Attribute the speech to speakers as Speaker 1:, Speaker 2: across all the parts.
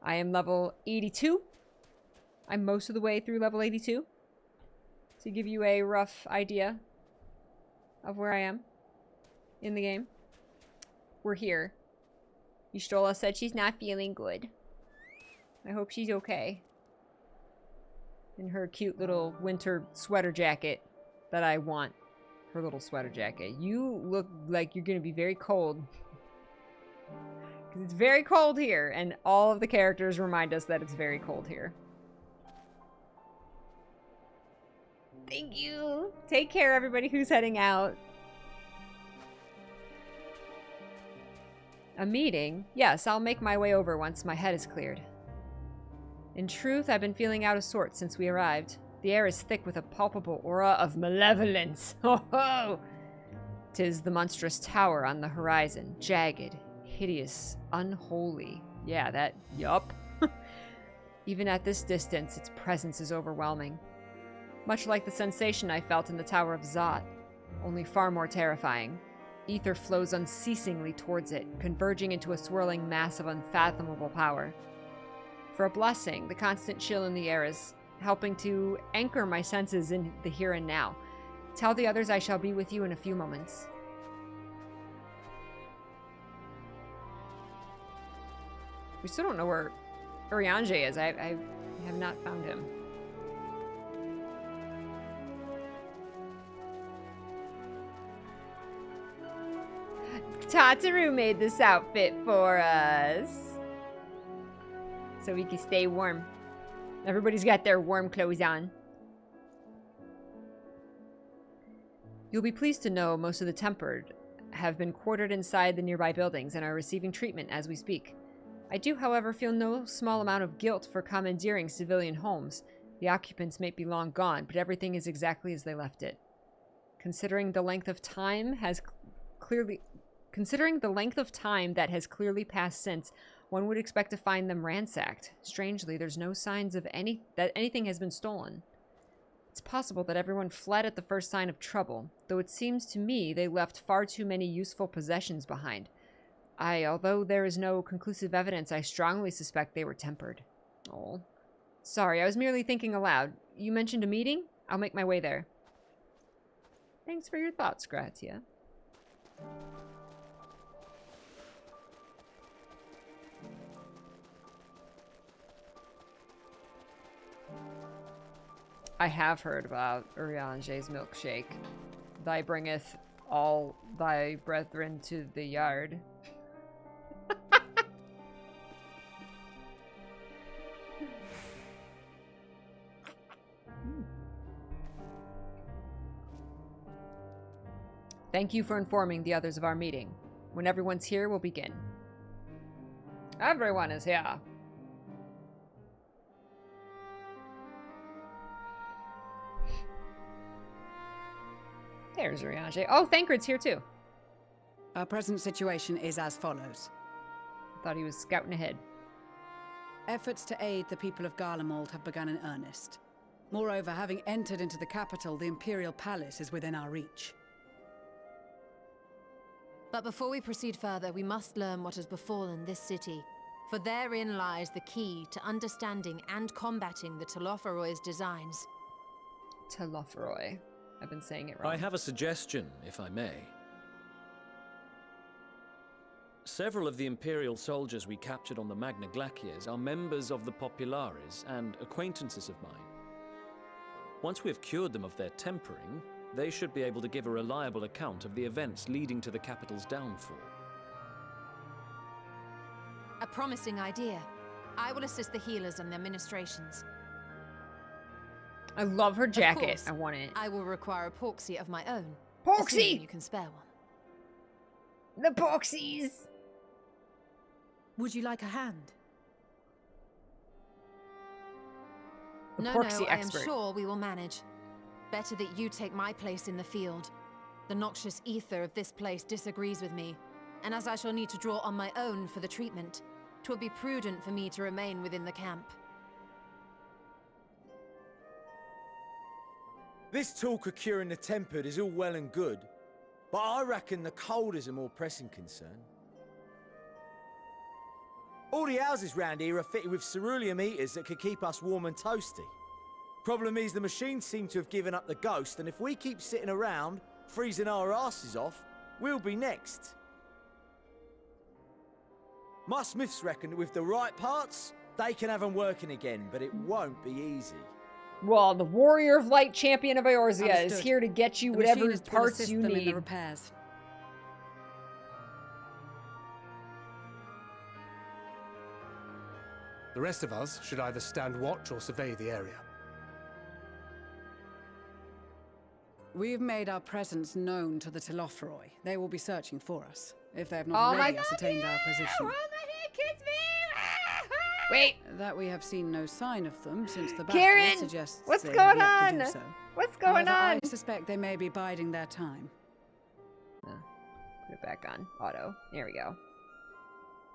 Speaker 1: I am level 82. I'm most of the way through level 82. To give you a rough idea of where I am in the game. We're here. Yshtola said she's not feeling good. I hope she's okay. In her cute little winter sweater jacket that I want. Her little sweater jacket. You look like you're going to be very cold. Because it's very cold here. And all of the characters remind us that it's very cold here. Thank you. Take care, everybody who's heading out. A meeting? Yes, I'll make my way over once my head is cleared. In truth, I've been feeling out of sorts since we arrived. The air is thick with a palpable aura of malevolence. Ho ho! 'Tis the monstrous tower on the horizon, jagged, hideous, unholy. Yeah, that, yup. Even at this distance, its presence is overwhelming. Much like the sensation I felt in the Tower of Zot, only far more terrifying. Ether flows unceasingly towards it, converging into a swirling mass of unfathomable power. For a blessing, the constant chill in the air is helping to anchor my senses in the here and now. Tell the others I shall be with you in a few moments. We still don't know where Urianger is. I have not found him. Tataru made this outfit for us. So we can stay warm. Everybody's got their warm clothes on. You'll be pleased to know most of the Tempered have been quartered inside the nearby buildings and are receiving treatment as we speak. I do, however, feel no small amount of guilt for commandeering civilian homes. The occupants may be long gone, but everything is exactly as they left it. Considering the length of time that has clearly passed since, one would expect to find them ransacked. Strangely, there's no signs of that anything has been stolen. It's possible that everyone fled at the first sign of trouble, though it seems to me they left far too many useful possessions behind. Although there is no conclusive evidence, I strongly suspect they were tempered. Oh. Sorry, I was merely thinking aloud. You mentioned a meeting? I'll make my way there. Thanks for your thoughts, Gratia. I have heard about Urianger's milkshake. Thy bringeth all thy brethren to the yard. Thank you for informing the others of our meeting. When everyone's here, we'll begin. Everyone is here. There's Urianger. Oh, Thancred's here too.
Speaker 2: Our present situation is as follows.
Speaker 1: Thought he was scouting ahead.
Speaker 2: Efforts to aid the people of Garlemald have begun in earnest. Moreover, having entered into the capital, the Imperial Palace is within our reach.
Speaker 3: But before we proceed further, we must learn what has befallen this city, for therein lies the key to understanding and combating the Telophoroy's designs.
Speaker 1: Telophoroy. I've been saying it wrong.
Speaker 4: I have a suggestion, if I may. Several of the Imperial soldiers we captured on the Magna Glaciers are members of the Populares and acquaintances of mine. Once we have cured them of their tempering, they should be able to give a reliable account of the events leading to the capital's downfall.
Speaker 3: A promising idea. I will assist the healers and their ministrations.
Speaker 1: I love her jacket.
Speaker 3: Of course,
Speaker 1: I want it.
Speaker 3: I will require a porksy of my own.
Speaker 1: Porksy!
Speaker 3: Assuming you can spare one.
Speaker 1: The porksies!
Speaker 2: Would you like a hand?
Speaker 1: The
Speaker 3: No,
Speaker 1: porksy
Speaker 3: I am
Speaker 1: expert.
Speaker 3: sure we will manage. Better that you take my place in the field. The noxious ether of this place disagrees with me, and as I shall need to draw on my own for the treatment, 'twill be prudent for me to remain within the camp.
Speaker 5: This talk of curing the tempered is all well and good, but I reckon the cold is a more pressing concern. All the houses round here are fitted with cerulean heaters that could keep us warm and toasty. Problem is the machines seem to have given up the ghost, and if we keep sitting around, freezing our asses off, we'll be next. My smiths reckon that with the right parts, they can have them working again, but it won't be easy.
Speaker 1: Well, the Warrior of Light Champion of Eorzea is
Speaker 2: Understood.
Speaker 1: here to get you
Speaker 2: The
Speaker 1: whatever
Speaker 2: machinist will
Speaker 1: parts
Speaker 2: assist
Speaker 1: you
Speaker 2: them in the
Speaker 1: need.
Speaker 2: repairs.
Speaker 6: The rest of us should either stand watch or survey the area.
Speaker 2: We've made our presence known to the Telopheroi. They will be searching for us, if they have
Speaker 1: Oh
Speaker 2: not
Speaker 1: my
Speaker 2: already
Speaker 1: God,
Speaker 2: ascertained our position.
Speaker 1: Oh my God, kiss me! Wait,
Speaker 2: That we have seen no sign of them since the battle
Speaker 1: Karen,
Speaker 2: suggests
Speaker 1: what's
Speaker 2: they
Speaker 1: going
Speaker 2: have yet to
Speaker 1: on?
Speaker 2: do so.
Speaker 1: What's going
Speaker 2: However,
Speaker 1: on?
Speaker 2: I suspect they may be biding their time.
Speaker 1: Put it back on. Auto. There we go.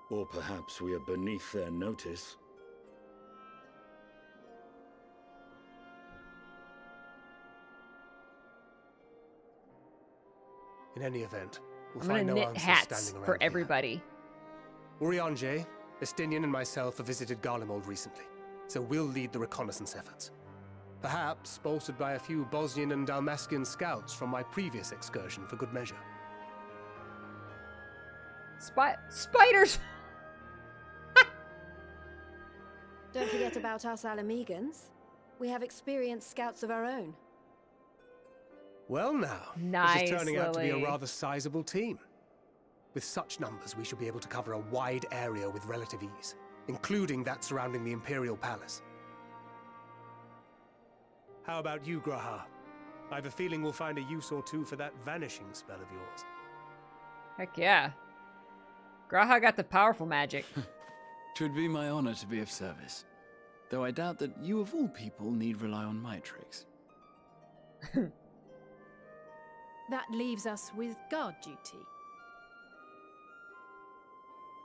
Speaker 7: Or perhaps we are beneath their notice.
Speaker 6: In any event, we'll
Speaker 1: I'm
Speaker 6: find
Speaker 1: gonna
Speaker 6: no
Speaker 1: knit
Speaker 6: answers
Speaker 1: hats
Speaker 6: standing around
Speaker 1: for
Speaker 6: here.
Speaker 1: everybody.
Speaker 6: Urianger, Estinian and myself have visited Garlemald recently, so we'll lead the reconnaissance efforts. Perhaps bolstered by a few Bosnian and Dalmatian scouts from my previous excursion for good measure.
Speaker 1: Spiders!
Speaker 8: Don't forget about us Alamegans. We have experienced scouts of our own.
Speaker 6: Well now,
Speaker 1: Nice,
Speaker 6: this is turning out to be a
Speaker 1: Lily.
Speaker 6: rather sizable team. With such numbers, we should be able to cover a wide area with relative ease, including that surrounding the Imperial Palace. How about you, Graha? I have a feeling we'll find a use or two for that vanishing spell of yours.
Speaker 1: Heck yeah. Graha got the powerful magic.
Speaker 9: Twould be my honor to be of service, though I doubt that you of all people need rely on my tricks.
Speaker 8: That leaves us with guard duty.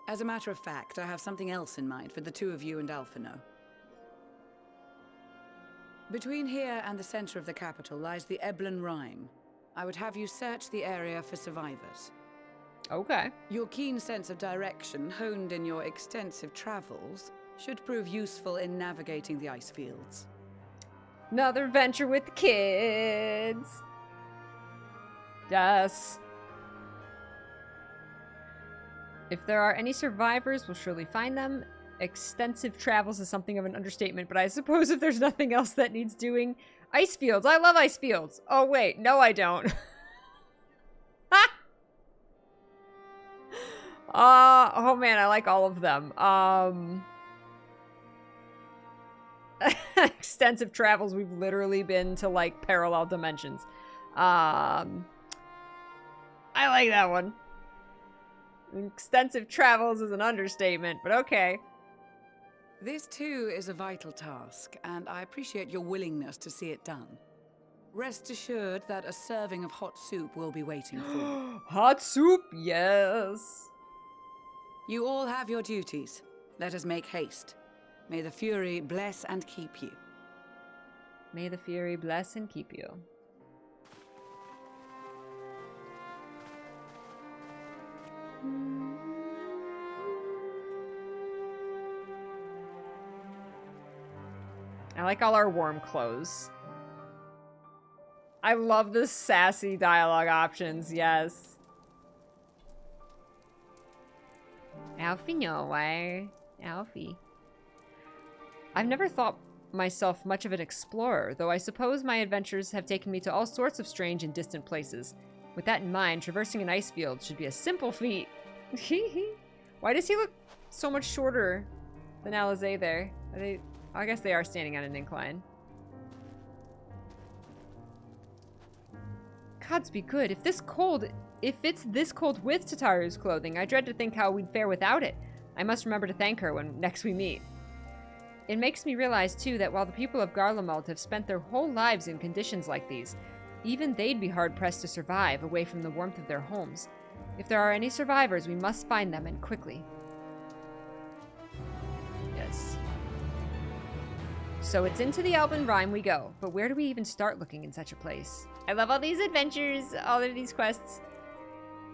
Speaker 2: As a matter of fact, I have something else in mind for the two of you and Alphino. Between here and the center of the capital lies the Eblan Rhine. I would have you search the area for survivors.
Speaker 1: Okay.
Speaker 2: Your keen sense of direction, honed in your extensive travels, should prove useful in navigating the ice fields.
Speaker 1: Another venture with the kids. Yes. If there are any survivors, we'll surely find them. Extensive travels is something of an understatement, but I suppose if there's nothing else that needs doing. Ice fields. I love ice fields. Oh, wait. No, I don't. Oh, man. I like all of them. Extensive travels. We've literally been to, like, parallel dimensions. I like that one. Extensive travels is an understatement, but okay.
Speaker 2: This too is a vital task, and I appreciate your willingness to see it done. Rest assured that a serving of hot soup will be waiting for you.
Speaker 1: Hot soup, yes.
Speaker 2: You all have your duties. Let us make haste. May the Fury bless and keep you.
Speaker 1: May the Fury bless and keep you. I like all our warm clothes. I love the sassy dialogue options, yes. Alfie, no way. Alfie. I've never thought myself much of an explorer, though I suppose my adventures have taken me to all sorts of strange and distant places. With that in mind, traversing an ice field should be a simple feat. Why does he look so much shorter than Alizé there? Are they... I guess they are standing on an incline. Gods be good. If it's this cold with Tataru's clothing, I dread to think how we'd fare without it. I must remember to thank her when next we meet. It makes me realize, too, that while the people of Garlemald have spent their whole lives in conditions like these, even they'd be hard-pressed to survive away from the warmth of their homes. If there are any survivors, we must find them, and quickly. Yes. So it's into the Elben Rhine we go, but where do we even start looking in such a place? I love all these adventures, all of these quests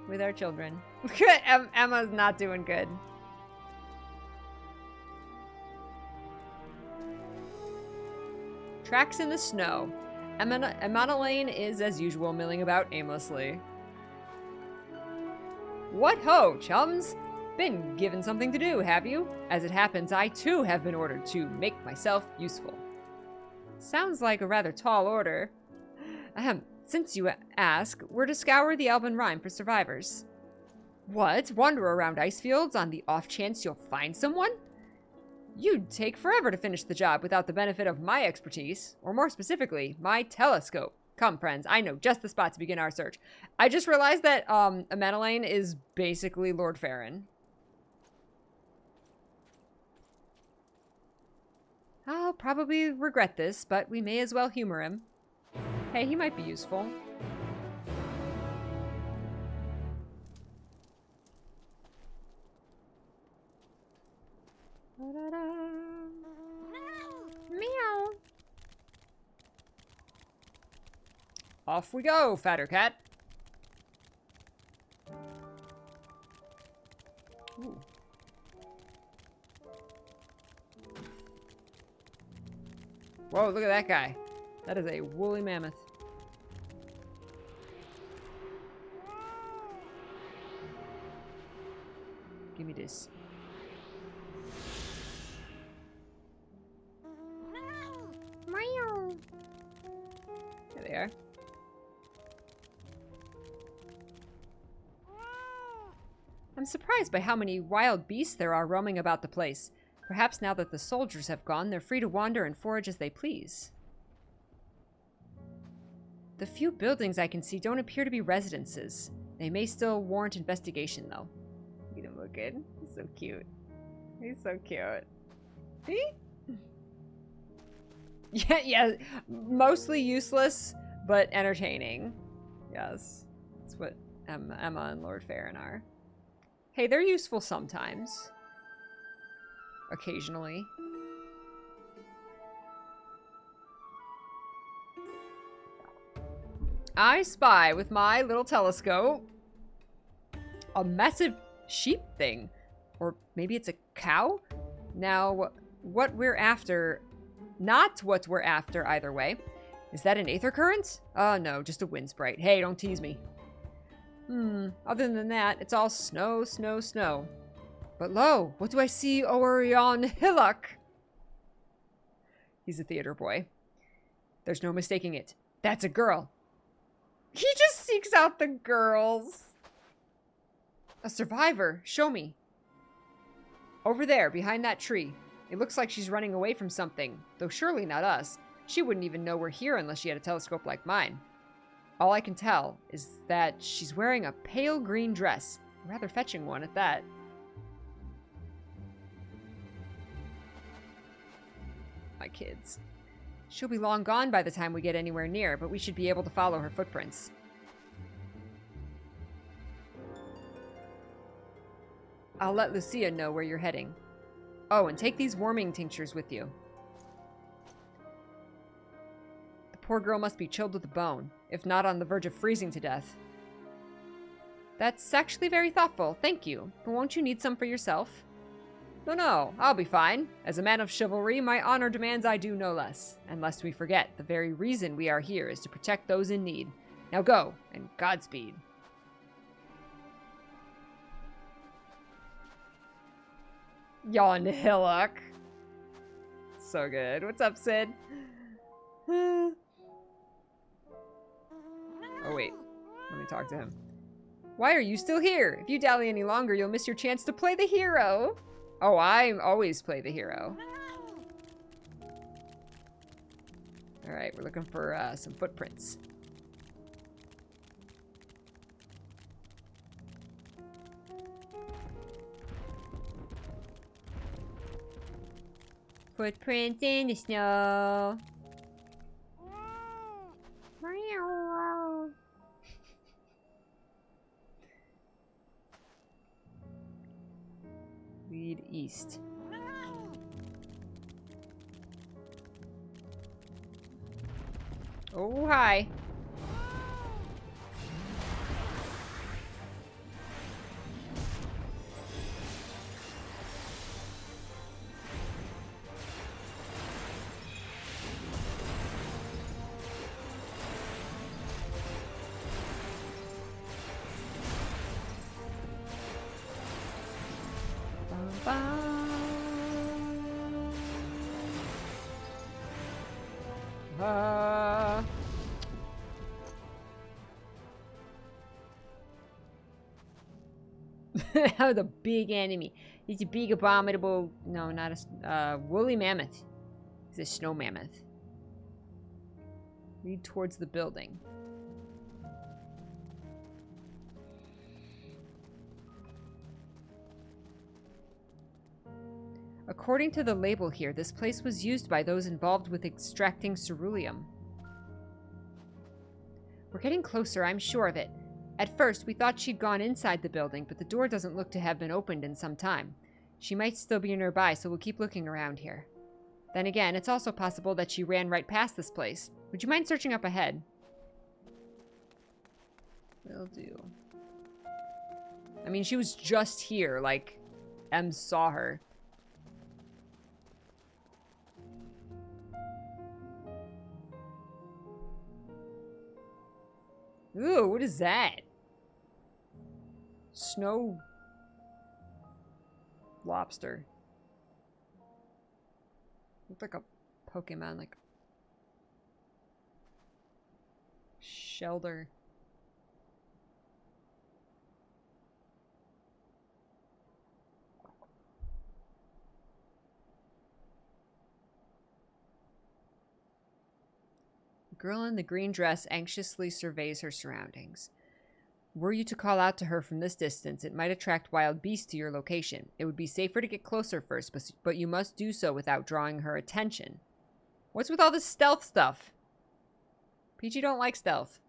Speaker 1: with our children. Emma's not doing good. Tracks in the snow. Emmanuel is, as usual, milling about aimlessly. What ho, chums? Been given something to do, have you? As it happens, I too have been ordered to make myself useful. Sounds like a rather tall order. Since you ask, we're to scour the Elven Rime for survivors. What? Wander around ice fields on the off chance you'll find someone? You'd take forever to finish the job without the benefit of my expertise, or more specifically, my telescope. Come, friends, I know just the spot to begin our search. I just realized that Emmanuel is basically Lord Farron. I'll probably regret this, but we may as well humor him. Hey, he might be useful. Meow. Off we go, fatter cat. Ooh. Whoa, look at that guy. That is a woolly mammoth. Give me this. There they are. I'm surprised by how many wild beasts there are roaming about the place. Perhaps now that the soldiers have gone, they're free to wander and forage as they please. The few buildings I can see don't appear to be residences. They may still warrant investigation, though. Look at him looking. He's so cute. He's so cute. See? Yeah. Mostly useless, but entertaining. Yes. That's what Emma and Lord Farron are. Hey, they're useful sometimes. Occasionally. I spy with my little telescope a massive sheep thing. Or maybe it's a cow? Now, what we're after... Not what we're after either way. Is that an aether current? Oh no, just a wind sprite. Hey, don't tease me. Other than that, it's all snow, snow, snow. But lo, what do I see over yon hillock? He's a theater boy. There's no mistaking it. That's a girl. He just seeks out the girls. A survivor. Show me. Over there, behind that tree. It looks like she's running away from something, though surely not us. She wouldn't even know we're here unless she had a telescope like mine. All I can tell is that she's wearing a pale green dress. A rather fetching one at that. My kids. She'll be long gone by the time we get anywhere near, but we should be able to follow her footprints. I'll let Lucia know where you're heading. Oh, and take these warming tinctures with you. The poor girl must be chilled to the bone, if not on the verge of freezing to death. That's actually very thoughtful, thank you. But won't you need some for yourself? No, I'll be fine. As a man of chivalry, my honor demands I do no less. And lest we forget, the very reason we are here is to protect those in need. Now go, and Godspeed. Yon hillock. So good. What's up, Sid? Oh, wait. Let me talk to him. Why are you still here? If you dally any longer, you'll miss your chance to play the hero. Oh, I always play the hero. Alright, we're looking for some footprints. Footprints in the snow. Lead east. Oh, hi. Oh, the big enemy. He's a big abominable... No, not a... woolly mammoth. He's a snow mammoth. Lead towards the building. According to the label here, this place was used by those involved with extracting ceruleum. We're getting closer, I'm sure of it. At first, we thought she'd gone inside the building, but the door doesn't look to have been opened in some time. She might still be nearby, so we'll keep looking around here. Then again, it's also possible that she ran right past this place. Would you mind searching up ahead? Will do. I mean, she was just here, like, Em saw her. Ooh, what is that? Snow lobster. Looked like a Pokemon, like Shelder. The girl in the green dress anxiously surveys her surroundings. Were you to call out to her from this distance, it might attract wild beasts to your location. It would be safer to get closer first, but you must do so without drawing her attention. What's with all this stealth stuff? Peachy don't like stealth.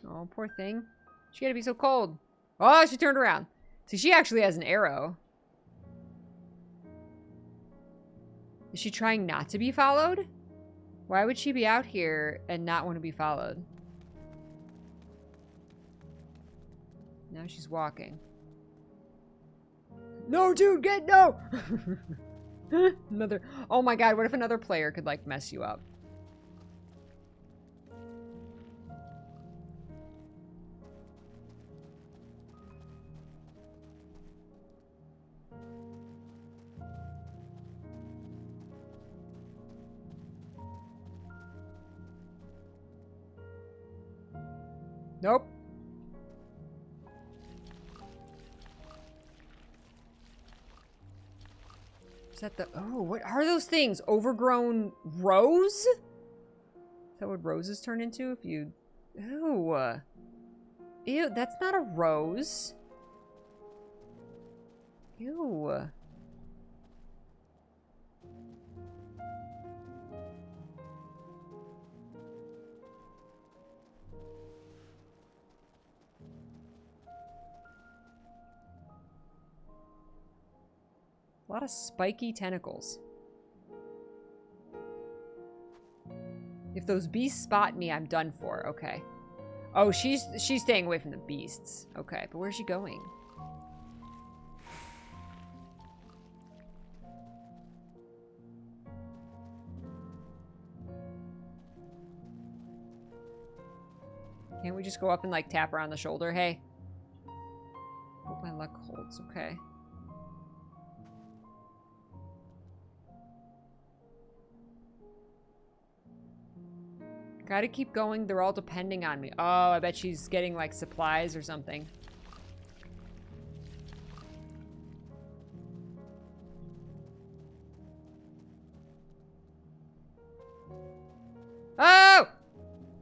Speaker 1: Oh, poor thing. She gotta be so cold. Oh, she turned around. See, she actually has an arrow. Is she trying not to be followed? Why would she be out here and not want to be followed? Now she's walking. No, dude, no! Oh my god, what if another player could, like, mess you up? Nope. Is that the... Oh, what are those things? Overgrown rose? Is that what roses turn into if you... Ew. Ew, that's not a rose. Ew. A lot of spiky tentacles. If those beasts spot me, I'm done for. Okay. Oh, she's staying away from the beasts. Okay, but where's she going? Can't we just go up and, like, tap her on the shoulder? Hey. Hope my luck holds. Okay. Gotta keep going. They're all depending on me. Oh, I bet she's getting, like, supplies or something. Oh!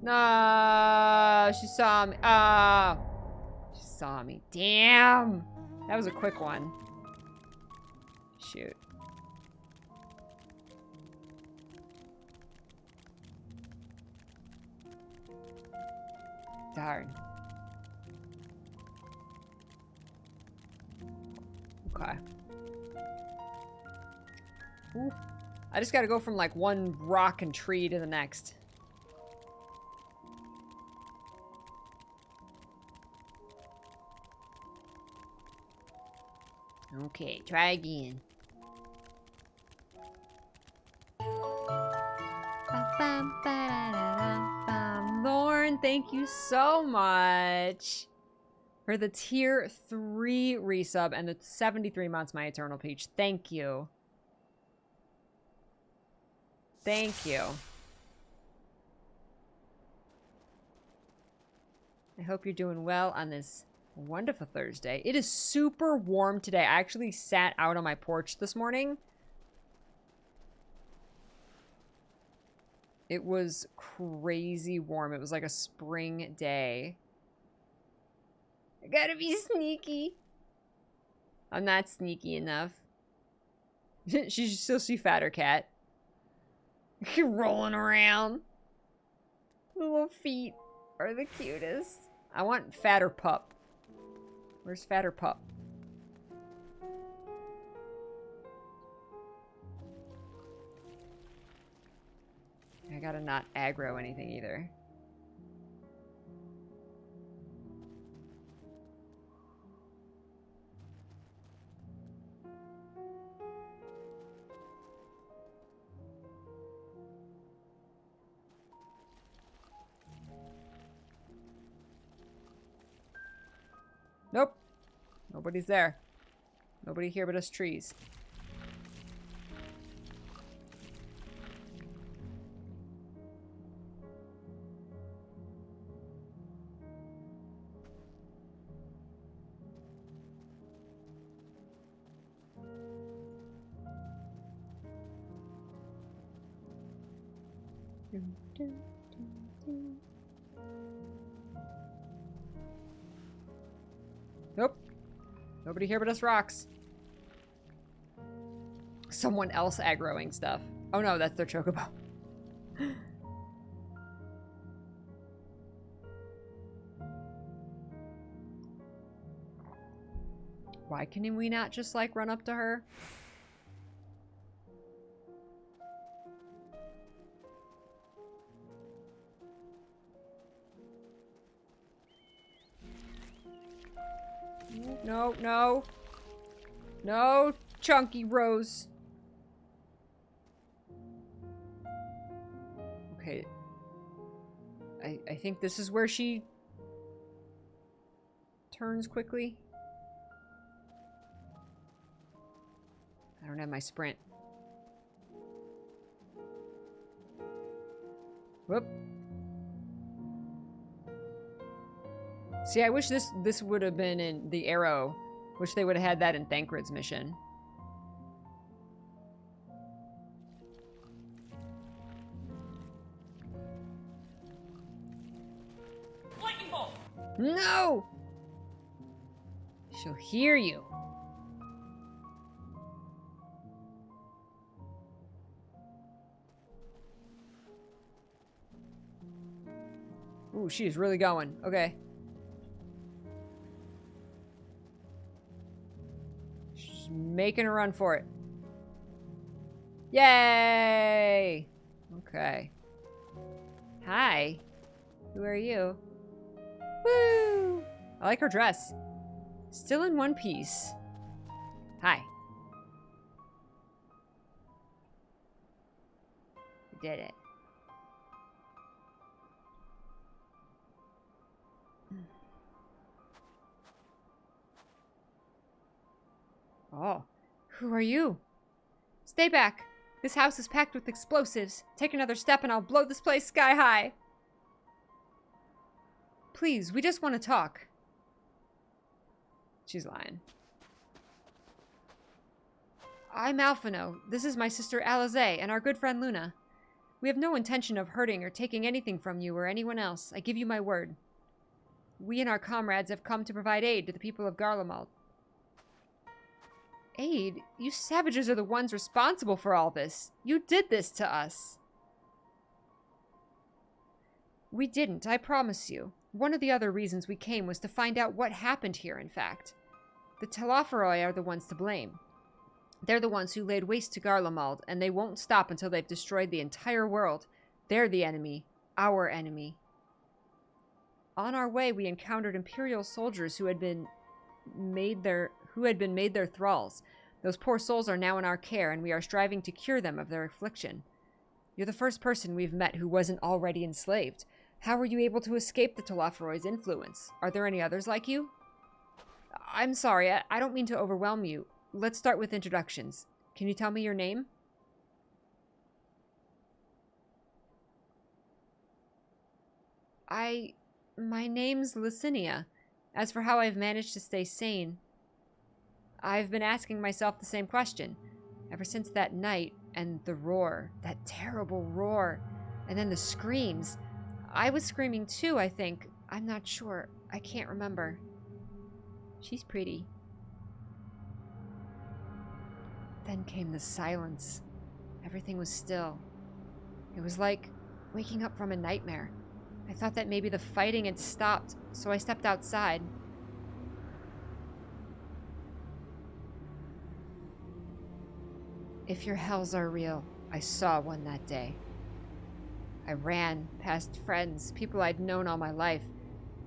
Speaker 1: No, she saw me. Oh, she saw me. Damn. That was a quick one. Shoot. Darn. Okay. Ooh. I just gotta go from like one rock and tree to the next. Okay, try again. Lauren, thank you so much for the tier 3 resub and the 73 months, my Eternal Peach. Thank you. Thank you. I hope you're doing well on this wonderful Thursday. It is super warm today. I actually sat out on my porch this morning. It was crazy warm. It was like a spring day. I gotta be sneaky. I'm not sneaky enough. She's still see fatter cat. Rolling around. The little feet are the cutest. I want fatter pup. Where's fatter pup? I gotta not aggro anything either. Nope. Nobody's there. Nobody here but us trees. Nope. Nobody here but us rocks. Someone else aggroing stuff. Oh no, that's their chocobo. Why can we not just like run up to her? No, no. No, Chunky Rose. Okay. I think this is where she turns quickly. I don't have my sprint. Whoop. See, I wish this would have been in the Arrow. Wish they would have had that in Thancred's mission.
Speaker 10: Lightning bolt!
Speaker 1: No! She'll hear you. Ooh, she's really going. Okay. She's making a run for it. Yay! Okay. Hi. Who are you? Woo! I like her dress. Still in one piece. Hi. We did it. Oh, who are you? Stay back. This house is packed with explosives. Take another step and I'll blow this place sky high. Please, we just want to talk. She's lying. I'm Alphino. This is my sister Alize and our good friend Luna. We have no intention of hurting or taking anything from you or anyone else. I give you my word. We and our comrades have come to provide aid to the people of Garlemald. Aid? You savages are the ones responsible for all this. You did this to us. We didn't, I promise you. One of the other reasons we came was to find out what happened here, in fact. The Telophoroi are the ones to blame. They're the ones who laid waste to Garlemald, and they won't stop until they've destroyed the entire world. They're the enemy. Our enemy. On our way, we encountered Imperial soldiers who had been made their thralls. Those poor souls are now in our care, and we are striving to cure them of their affliction. You're the first person we've met who wasn't already enslaved. How were you able to escape the Telophoroi's influence? Are there any others like you? I'm sorry, I don't mean to overwhelm you. Let's start with introductions. Can you tell me your name? My name's Licinia. As for how I've managed to stay sane, I've been asking myself the same question. Ever since that night, and the roar, that terrible roar, and then the screams. I was screaming too, I think. I'm not sure. I can't remember. She's pretty. Then came the silence. Everything was still. It was like waking up from a nightmare. I thought that maybe the fighting had stopped, so I stepped outside. If your hells are real, I saw one that day. I ran past friends, people I'd known all my life,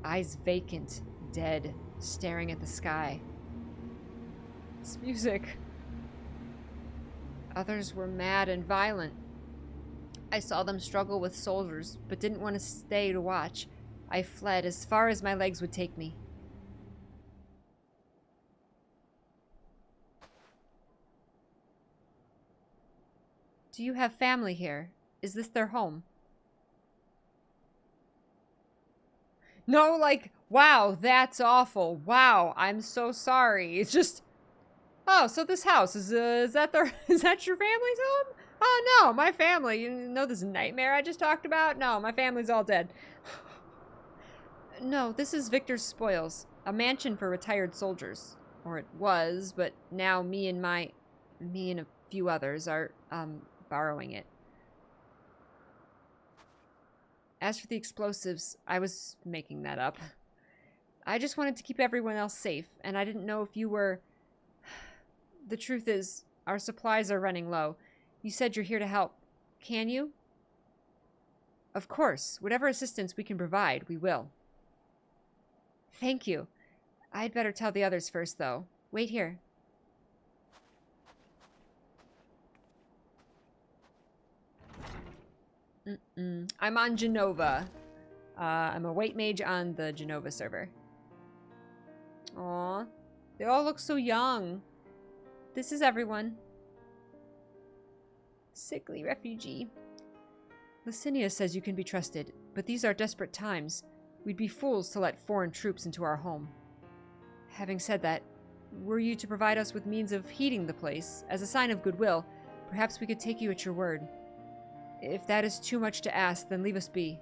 Speaker 1: eyes vacant, dead, staring at the sky. This music. Others were mad and violent. I saw them struggle with soldiers, but didn't want to stay to watch. I fled as far as my legs would take me. Do you have family here? Is this their home? No, like, wow, that's awful. Wow, I'm so sorry. It's just, oh, so this house is that is that your family's home? Oh no, my family. You know this nightmare I just talked about? No, my family's all dead. No, this is Victor's Spoils, a mansion for retired soldiers. Or it was, but now me and a few others are, borrowing it. As for the explosives, I was making that up. I just wanted to keep everyone else safe, and I didn't know if you were... The truth is, our supplies are running low. You said you're here to help. Can you? Of course. Whatever assistance we can provide, we will. Thank you. I'd better tell the others first, though. Wait here. I'm on Genova. I'm a white mage on the Genova server. Aw. They all look so young. This is everyone. Sickly refugee. Licinia says you can be trusted, but these are desperate times. We'd be fools to let foreign troops into our home. Having said that, were you to provide us with means of heating the place, as a sign of goodwill, perhaps we could take you at your word. If that is too much to ask, then leave us be.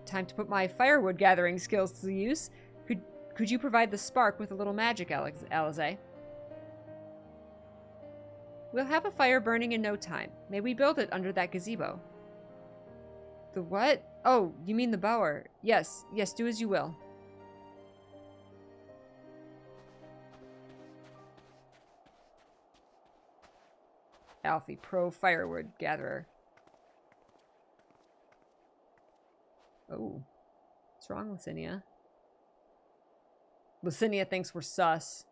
Speaker 1: Time to put my firewood gathering skills to use. Could you provide the spark with a little magic, Alize? We'll have a fire burning in no time. May we build it under that gazebo? The what? Oh, you mean the bower. Yes, do as you will. Alfie, pro firewood gatherer. Oh. What's wrong, Licinia? Licinia thinks we're sus.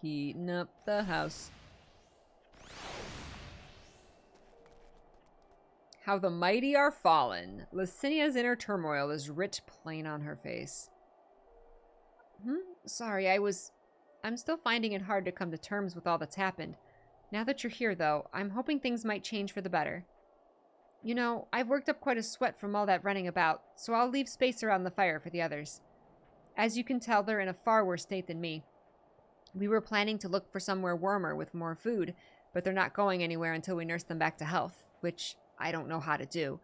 Speaker 1: Heating up the house. How the mighty are fallen. Licinia's inner turmoil is writ plain on her face. Sorry, I'm still finding it hard to come to terms with all that's happened. Now that you're here, though, I'm hoping things might change for the better. You know, I've worked up quite a sweat from all that running about, so I'll leave space around the fire for the others. As you can tell, they're in a far worse state than me. We were planning to look for somewhere warmer with more food, but they're not going anywhere until we nurse them back to health, which I don't know how to do.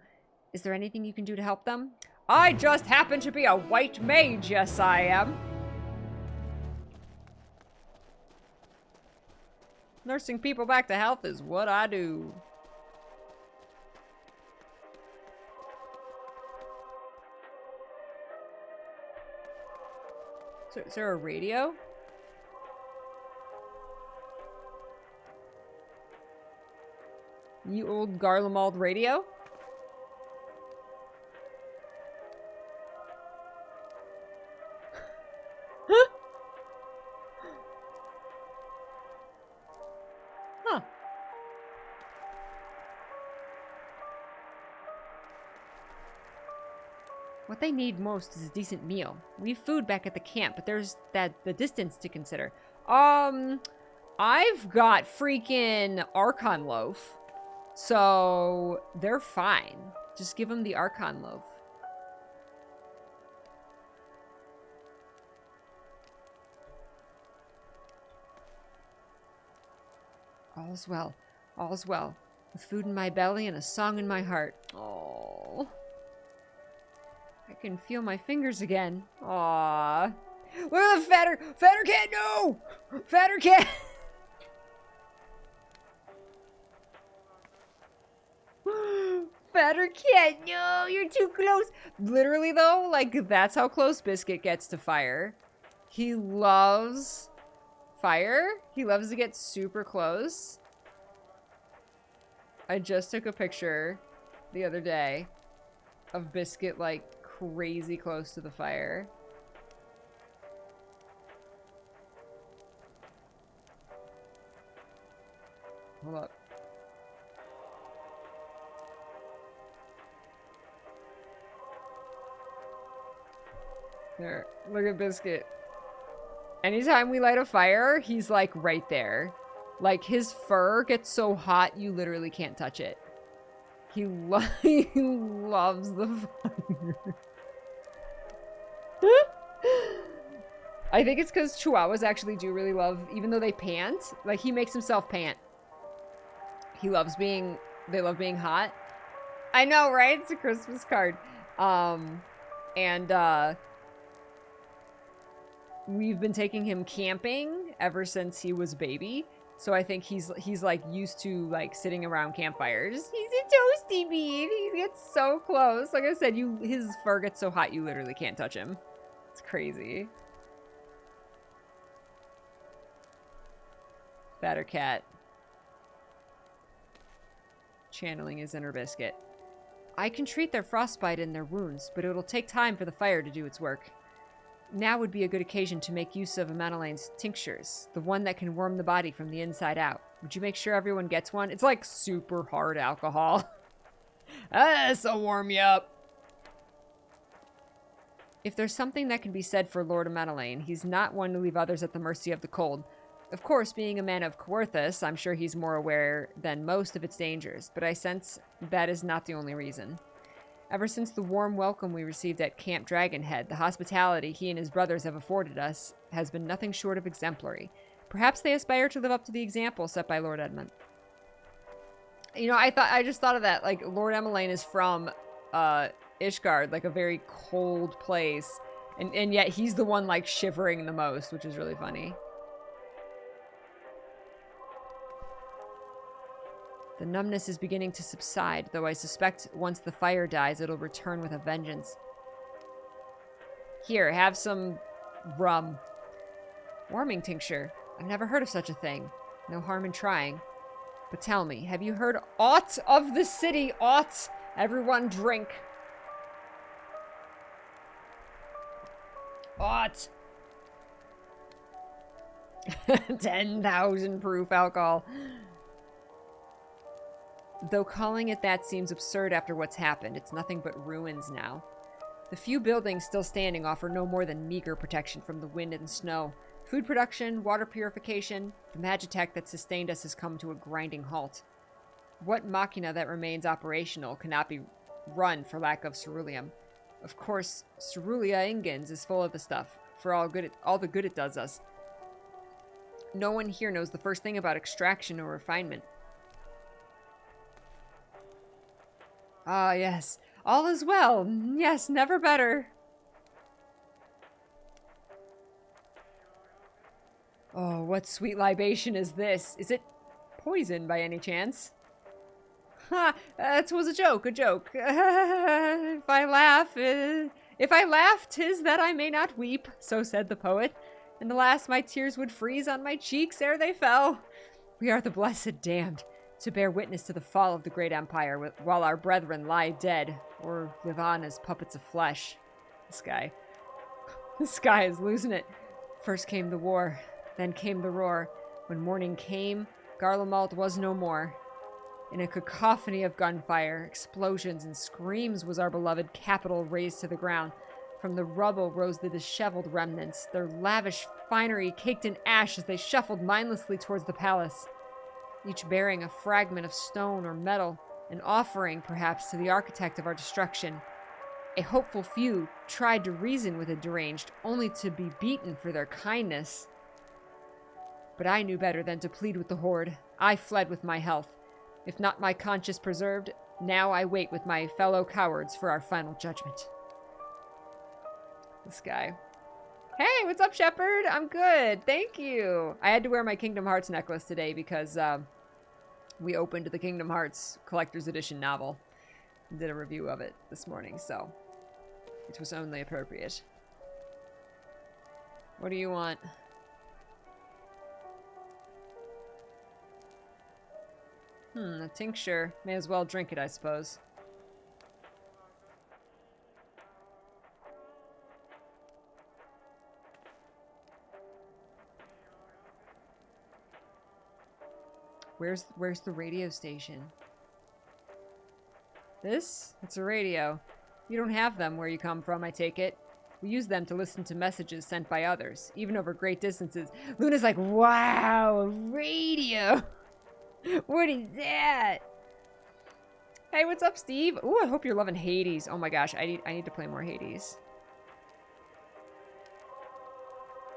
Speaker 1: Is there anything you can do to help them? I just happen to be a white mage, yes I am. Nursing people back to health is what I do. Is there a radio? You old Garlemald radio? Huh. What they need most is a decent meal. We have food back at the camp, but there's the distance to consider. I've got freaking Archon loaf. So they're fine. Just give them the Archon loaf. All's well. All's well. With food in my belly and a song in my heart. Oh. I can feel my fingers again. Aww. Look at the fatter cat, no! Fatter cat! Fatter cat, no, you're too close. Literally though, like that's how close Biscuit gets to fire. He loves fire. He loves to get super close. I just took a picture the other day of Biscuit like crazy close to the fire. Hold up. There, look at Biscuit. Anytime we light a fire, he's like right there. Like his fur gets so hot, you literally can't touch it. He loves the fire. I think it's because Chihuahuas actually do really love, even though they pant, like he makes himself pant. They love being hot. I know, right? It's a Christmas card. We've been taking him camping ever since he was a baby. So I think he's like used to like sitting around campfires. He's a toasty bean. He gets so close. Like I said, his fur gets so hot you literally can't touch him. It's crazy. Fatter cat. Channeling his inner Biscuit. I can treat their frostbite and their wounds, but it'll take time for the fire to do its work. Now would be a good occasion to make use of Amanalane's tinctures, the one that can warm the body from the inside out. Would you make sure everyone gets one? It's like super hard alcohol. This'll warm you up. If there's something that can be said for Lord Amanalane, he's not one to leave others at the mercy of the cold. Of course, being a man of Coerthus, I'm sure he's more aware than most of its dangers, but I sense that is not the only reason. Ever since the warm welcome we received at Camp Dragonhead, the hospitality he and his brothers have afforded us has been nothing short of exemplary. Perhaps they aspire to live up to the example set by Lord Edmund. You know, I just thought of that. Like, Lord Amalane is from Ishgard, like a very cold place, and yet he's the one like shivering the most, which is really funny. The numbness is beginning to subside, though I suspect once the fire dies, it'll return with a vengeance. Here, have some rum. Warming tincture. I've never heard of such a thing. No harm in trying. But tell me, have you heard aught of the city? Aught? Everyone drink. Aught. 10,000 proof alcohol. Though calling it that seems absurd after what's happened, it's nothing but ruins now. The few buildings still standing offer no more than meager protection from the wind and snow. Food production, water purification, the magitech that sustained us has come to a grinding halt. What machina that remains operational cannot be run for lack of ceruleum. Of course, Cerulia Ingens is full of the stuff, for all the good it does us. No one here knows the first thing about extraction or refinement. Ah, yes. All is well. Yes, never better. Oh, what sweet libation is this? Is it poison by any chance? Ha! That was a joke, a joke. If I laugh, 'tis that I may not weep, so said the poet. And alas, my tears would freeze on my cheeks ere they fell. We are the blessed damned, to bear witness to the fall of the great empire, while our brethren lie dead, or live on as puppets of flesh. This guy is losing it. First came the war, then came the roar. When morning came, Garlemald was no more. In a cacophony of gunfire, explosions, and screams was our beloved capital razed to the ground. From the rubble rose the disheveled remnants, their lavish finery caked in ash as they shuffled mindlessly towards the palace, each bearing a fragment of stone or metal, an offering, perhaps, to the architect of our destruction. A hopeful few tried to reason with the deranged, only to be beaten for their kindness. But I knew better than to plead with the horde. I fled with my health. If not my conscience preserved, now I wait with my fellow cowards for our final judgment. This guy. Hey, what's up, Shepard? I'm good, thank you. I had to wear my Kingdom Hearts necklace today because we opened the Kingdom Hearts Collector's Edition novel and did a review of it this morning, so it was only appropriate. What do you want? A tincture. May as well drink it, I suppose. Where's the radio station? This? It's a radio. You don't have them where you come from, I take it. We use them to listen to messages sent by others, even over great distances. Luna's like, wow, a radio! What is that? Hey, what's up, Steve? Ooh, I hope you're loving Hades. Oh my gosh, I need to play more Hades.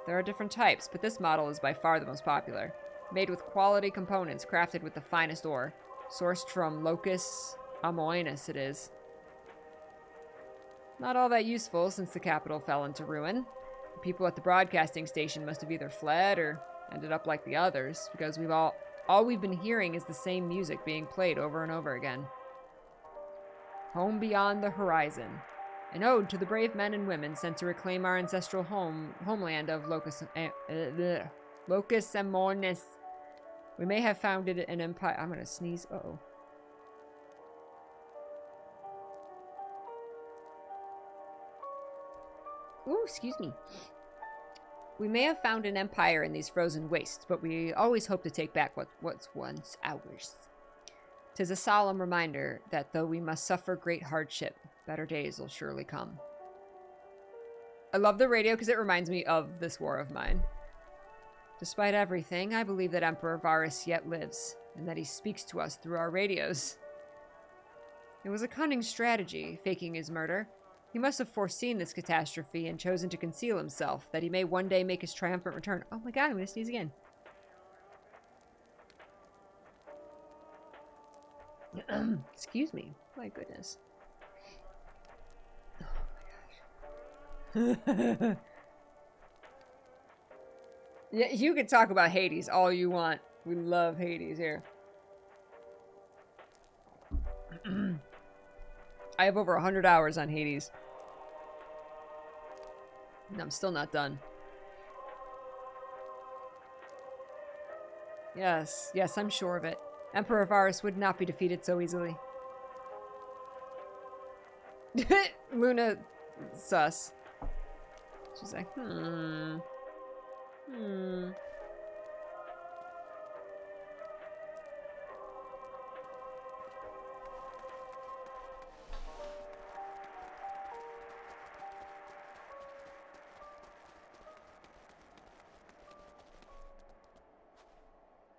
Speaker 1: There are different types, but this model is by far the most popular. Made with quality components crafted with the finest ore. Sourced from Locus Amoenus, it is. Not all that useful since the capital fell into ruin. The people at the broadcasting station must have either fled or ended up like the others, because all we've been hearing is the same music being played over and over again. Home beyond the horizon. An ode to the brave men and women sent to reclaim our ancestral homeland of Locus Amoenus. We may have founded an empire. I'm gonna sneeze. Uh-oh. Ooh, excuse me. We may have found an empire in these frozen wastes, but we always hope to take back what's once ours. 'Tis a solemn reminder that though we must suffer great hardship, better days will surely come. I love the radio because it reminds me of this war of mine. Despite everything, I believe that Emperor Varus yet lives, and that he speaks to us through our radios. It was a cunning strategy, faking his murder. He must have foreseen this catastrophe and chosen to conceal himself, that he may one day make his triumphant return. Oh my god, I'm gonna sneeze again. Excuse me. My goodness. Oh my gosh. Yeah, you could talk about Hades all you want. We love Hades here. I have over 100 hours on Hades. And I'm still not done. Yes, yes, I'm sure of it. Emperor Varus would not be defeated so easily. Luna, sus. She's like,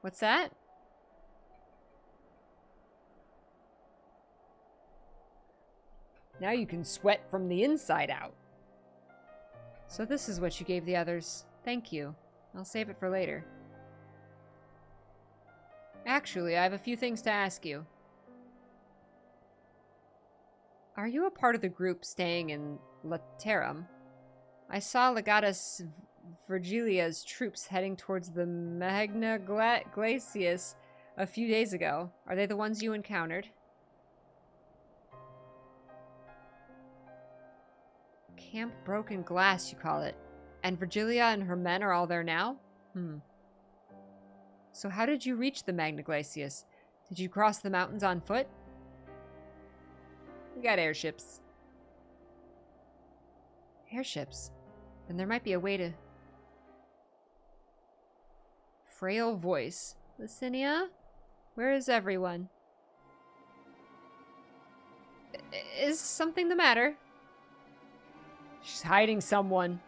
Speaker 1: What's that? Now you can sweat from the inside out. So this is what you gave the others. Thank you. I'll save it for later. Actually, I have a few things to ask you. Are you a part of the group staying in Laterum? I saw Legatus Virgilia's troops heading towards the Magna Glacius A few days ago. Are they the ones you encountered? Camp Broken Glass, you call it. And Virgilia and her men are all there now? So how did you reach the Magna Glacius? Did you cross the mountains on foot? We got airships. Airships? Then there might be a way to... Frail voice. Licinia? Where is everyone? Is something the matter? She's hiding someone.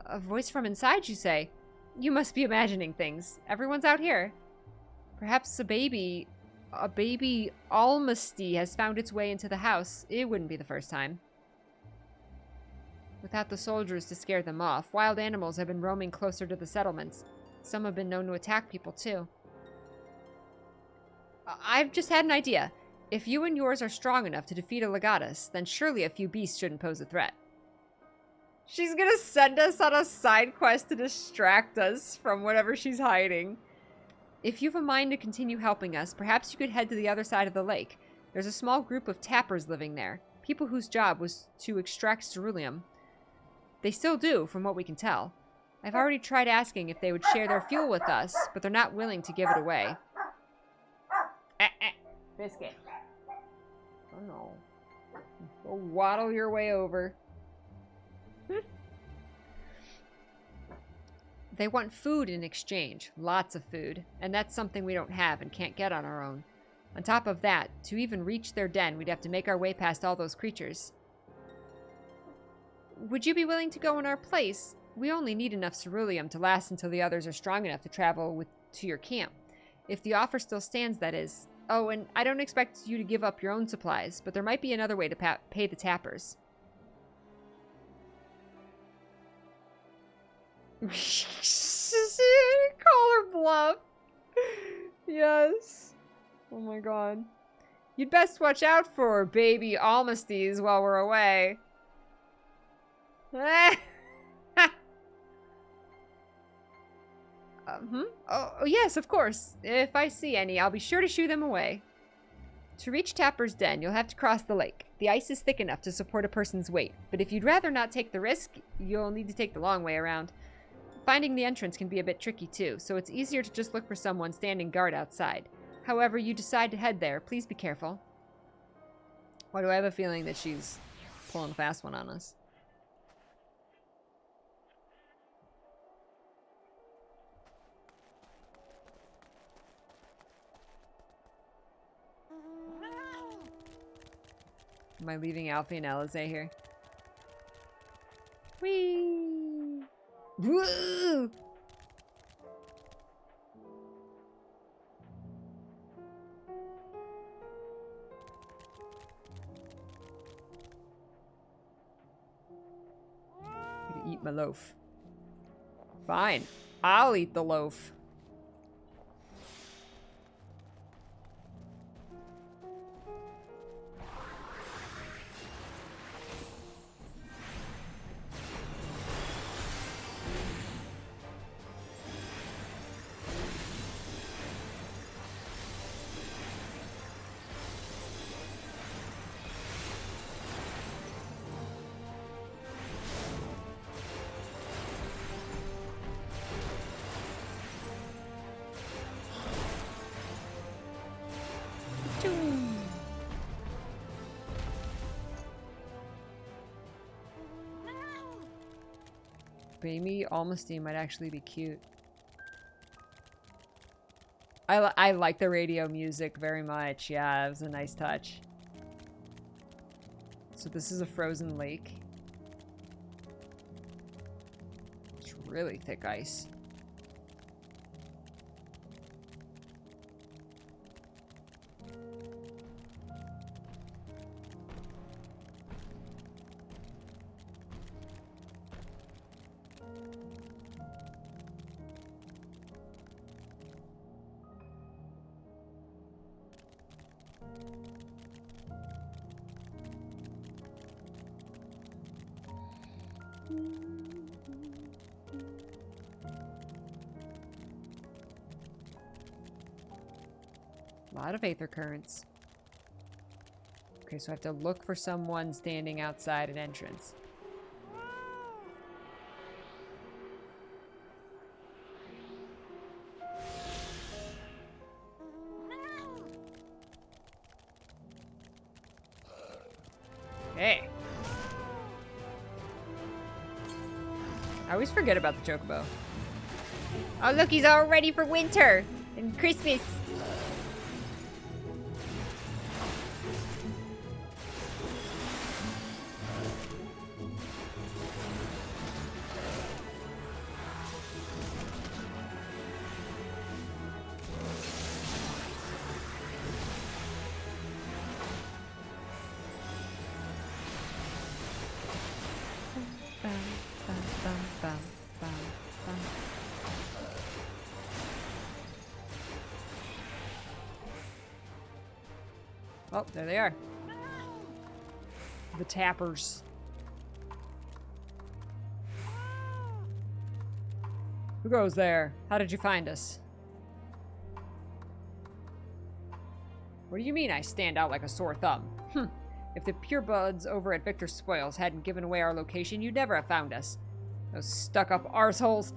Speaker 1: A voice from inside, you say? You must be imagining things. Everyone's out here. Perhaps a baby almasty has found its way into the house. It wouldn't be the first time. Without the soldiers to scare them off, wild animals have been roaming closer to the settlements. Some have been known to attack people, too. I've just had an idea. If you and yours are strong enough to defeat a legatus, then surely a few beasts shouldn't pose a threat. She's gonna send us on a side quest to distract us from whatever she's hiding. If you have a mind to continue helping us, perhaps you could head to the other side of the lake. There's a small group of tappers living there, people whose job was to extract ceruleum. They still do, from what we can tell. I've already tried asking if they would share their fuel with us, but they're not willing to give it away. Biscuit. Oh no. Go waddle your way over. They want food in exchange. Lots of food. And that's something we don't have and can't get on our own. On top of that, to even reach their den, we'd have to make our way past all those creatures. Would you be willing to go in our place? We only need enough ceruleum to last until the others are strong enough to travel to your camp. If the offer still stands, that is. Oh, and I don't expect you to give up your own supplies, but there might be another way to pay the tappers. Call her bluff. Yes. Oh my god. You'd best watch out for baby almasties while we're away. Oh, yes, of course. If I see any, I'll be sure to shoo them away. To reach Tapper's Den, you'll have to cross the lake. The ice is thick enough to support a person's weight, but if you'd rather not take the risk, you'll need to take the long way around. Finding the entrance can be a bit tricky too, so it's easier to just look for someone standing guard outside. However you decide to head there, please be careful. Why do I have a feeling that she's pulling a fast one on us? Am I leaving Alfie and Alize here? Whee! Woo! I'm gonna eat my loaf. Fine. I'll eat the loaf. Baby Almasty might actually be cute. I like the radio music very much. Yeah, it was a nice touch. So this is a frozen lake. It's really thick ice. A lot of aether currents. Okay, so I have to look for someone standing outside an entrance. Hey. I always forget about the chocobo. Oh, look, he's all ready for winter and Christmas. Oh, there they are. The tappers. Who goes there? How did you find us? What do you mean I stand out like a sore thumb? If the purebloods over at Victor's Spoils hadn't given away our location, you'd never have found us. Those stuck-up arseholes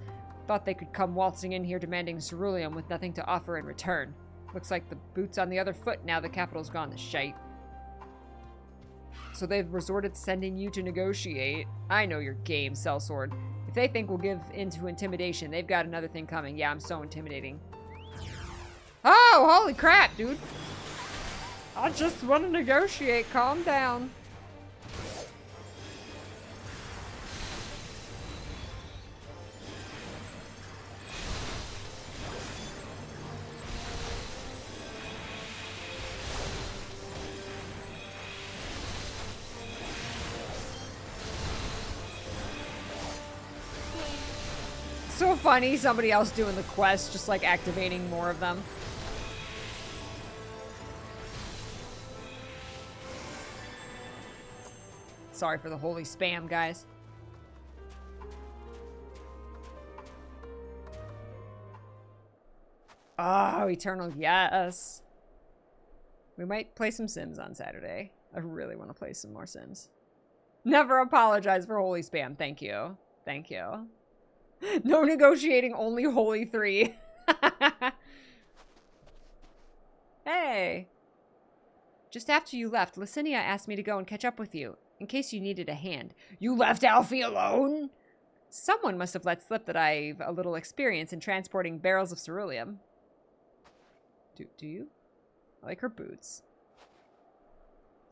Speaker 1: thought they could come waltzing in here demanding ceruleum with nothing to offer in return. Looks like the boot's on the other foot now the capital's gone to shite. So they've resorted to sending you to negotiate. I know your game, Sellsword. If they think we'll give in to intimidation, they've got another thing coming. Yeah, I'm so intimidating. Oh, holy crap, dude. I just want to negotiate. Calm down. So funny, somebody else doing the quest, just like activating more of them. Sorry for the holy spam, guys. Oh, Eternal, yes. We might play some Sims on Saturday. I really want to play some more Sims. Never apologize for holy spam. Thank you. Thank you. No negotiating, only holy 3. Hey. Just after you left, Licinia asked me to go and catch up with you, in case you needed a hand. You left Alfie alone? Someone must have let slip that I've a little experience in transporting barrels of ceruleum. Do you? I like her boots.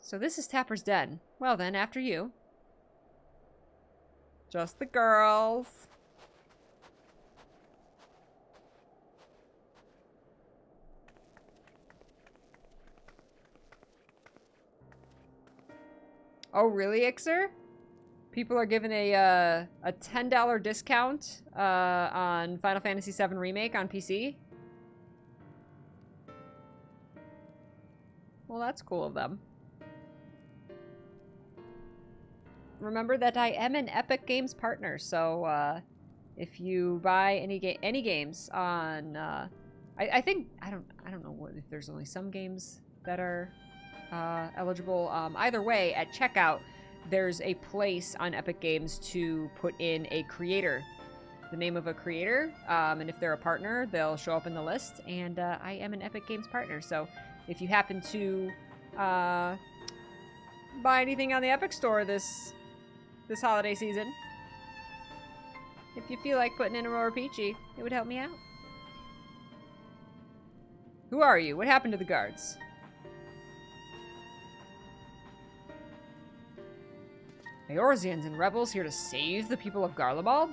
Speaker 1: So this is Tapper's Den. Well then, after you. Just the girls. Oh, really, Ixer? People are giving a $10 discount on Final Fantasy VII Remake on PC. Well, that's cool of them. Remember that I am an Epic Games partner, so if you buy any games on, I think I don't know if there's only some games that are eligible. Either way, at checkout, there's a place on Epic Games to put in a creator, the name of a creator, and if they're a partner, they'll show up in the list. And I am an Epic Games partner, so if you happen to buy anything on the Epic Store this holiday season, if you feel like putting in AuroraPeachy, it would help me out. Who are you? What happened to the guards? Eorzeans and rebels here to save the people of Garlemald?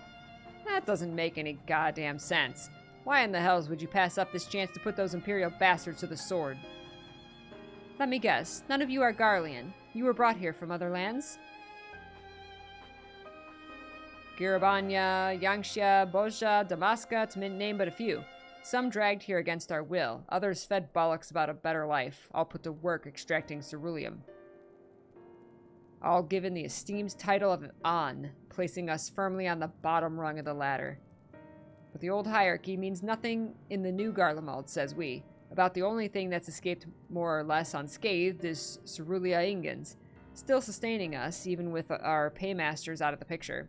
Speaker 1: That doesn't make any goddamn sense. Why in the hells would you pass up this chance to put those Imperial bastards to the sword? Let me guess, none of you are Garlean. You were brought here from other lands? Girabanya, Yangxia, Bozja, Damaska, to name but a few. Some dragged here against our will, others fed bollocks about a better life, all put to work extracting ceruleum. All given the esteemed title of An, placing us firmly on the bottom rung of the ladder. But the old hierarchy means nothing in the new Garlemald, says we. About the only thing that's escaped more or less unscathed is Cerulia Ingens, still sustaining us, even with our paymasters out of the picture.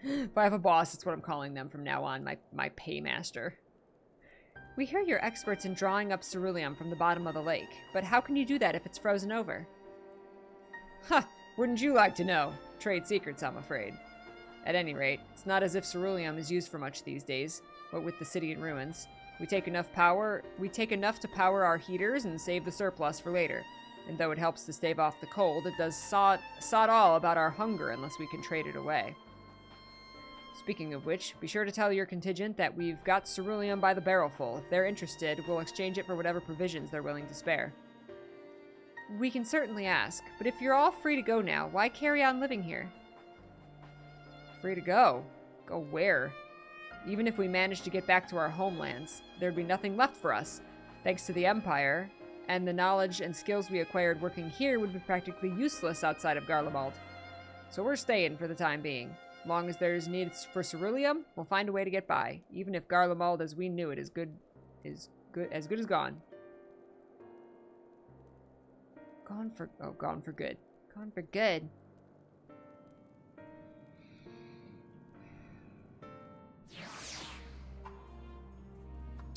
Speaker 1: If I have a boss, it's what I'm calling them from now on, my paymaster. We hear you're experts in drawing up ceruleum from the bottom of the lake, but how can you do that if it's frozen over? Huh, wouldn't you like to know? Trade secrets, I'm afraid. At any rate, it's not as if ceruleum is used for much these days, what with the city in ruins. We take enough to power our heaters and save the surplus for later. And though it helps to stave off the cold, it does sod all about our hunger unless we can trade it away. Speaking of which, be sure to tell your contingent that we've got ceruleum by the barrelful. If they're interested, we'll exchange it for whatever provisions they're willing to spare. We can certainly ask, but if you're all free to go now, why carry on living here? Free to go? Go where? Even if we managed to get back to our homelands, there'd be nothing left for us. Thanks to the Empire, and the knowledge and skills we acquired working here would be practically useless outside of Garlemald. So we're staying for the time being. Long as there's needs for ceruleum, we'll find a way to get by, even if Garlemald as we knew it is good as gone. Gone for good. Gone for good.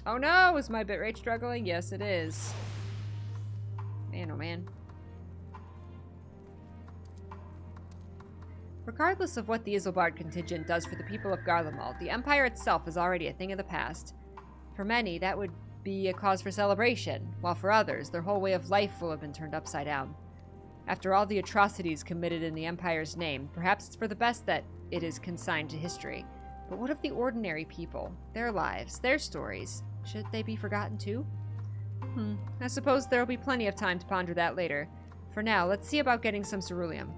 Speaker 1: Oh no, is my bitrate struggling? Yes, it is. Man, oh man. Regardless of what the Isilbard contingent does for the people of Garlemald, the Empire itself is already a thing of the past. For many, that would be a cause for celebration, while for others, their whole way of life will have been turned upside down. After all the atrocities committed in the Empire's name, perhaps it's for the best that it is consigned to history. But what of the ordinary people? Their lives, their stories? Should they be forgotten too? I suppose there will be plenty of time to ponder that later. For now, let's see about getting some ceruleum.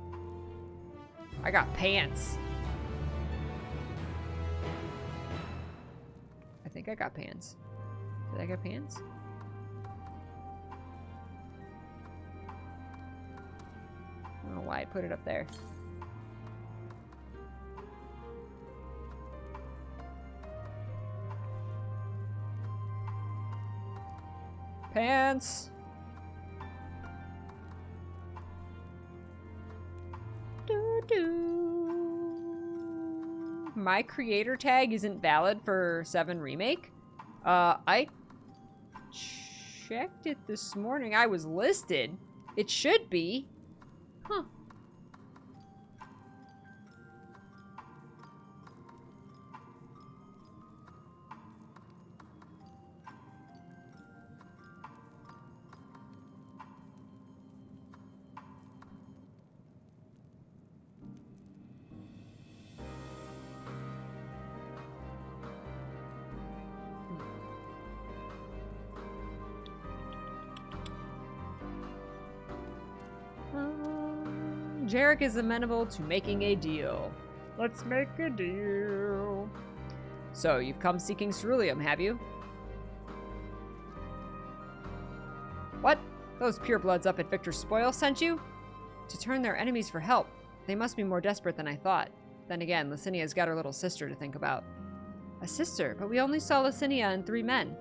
Speaker 1: I got pants. I think I got pants. Did I get pants? I don't know why I put it up there. Pants! My creator tag isn't valid for 7 Remake? I checked it this morning. I was listed. It should be. Huh. Jarek is amenable to making a deal. Let's make a deal. So, you've come seeking ceruleum, have you? What? Those purebloods up at Victor's Spoil sent you? To turn their enemies for help. They must be more desperate than I thought. Then again, Licinia's got her little sister to think about. A sister? But we only saw Licinia and 3 men.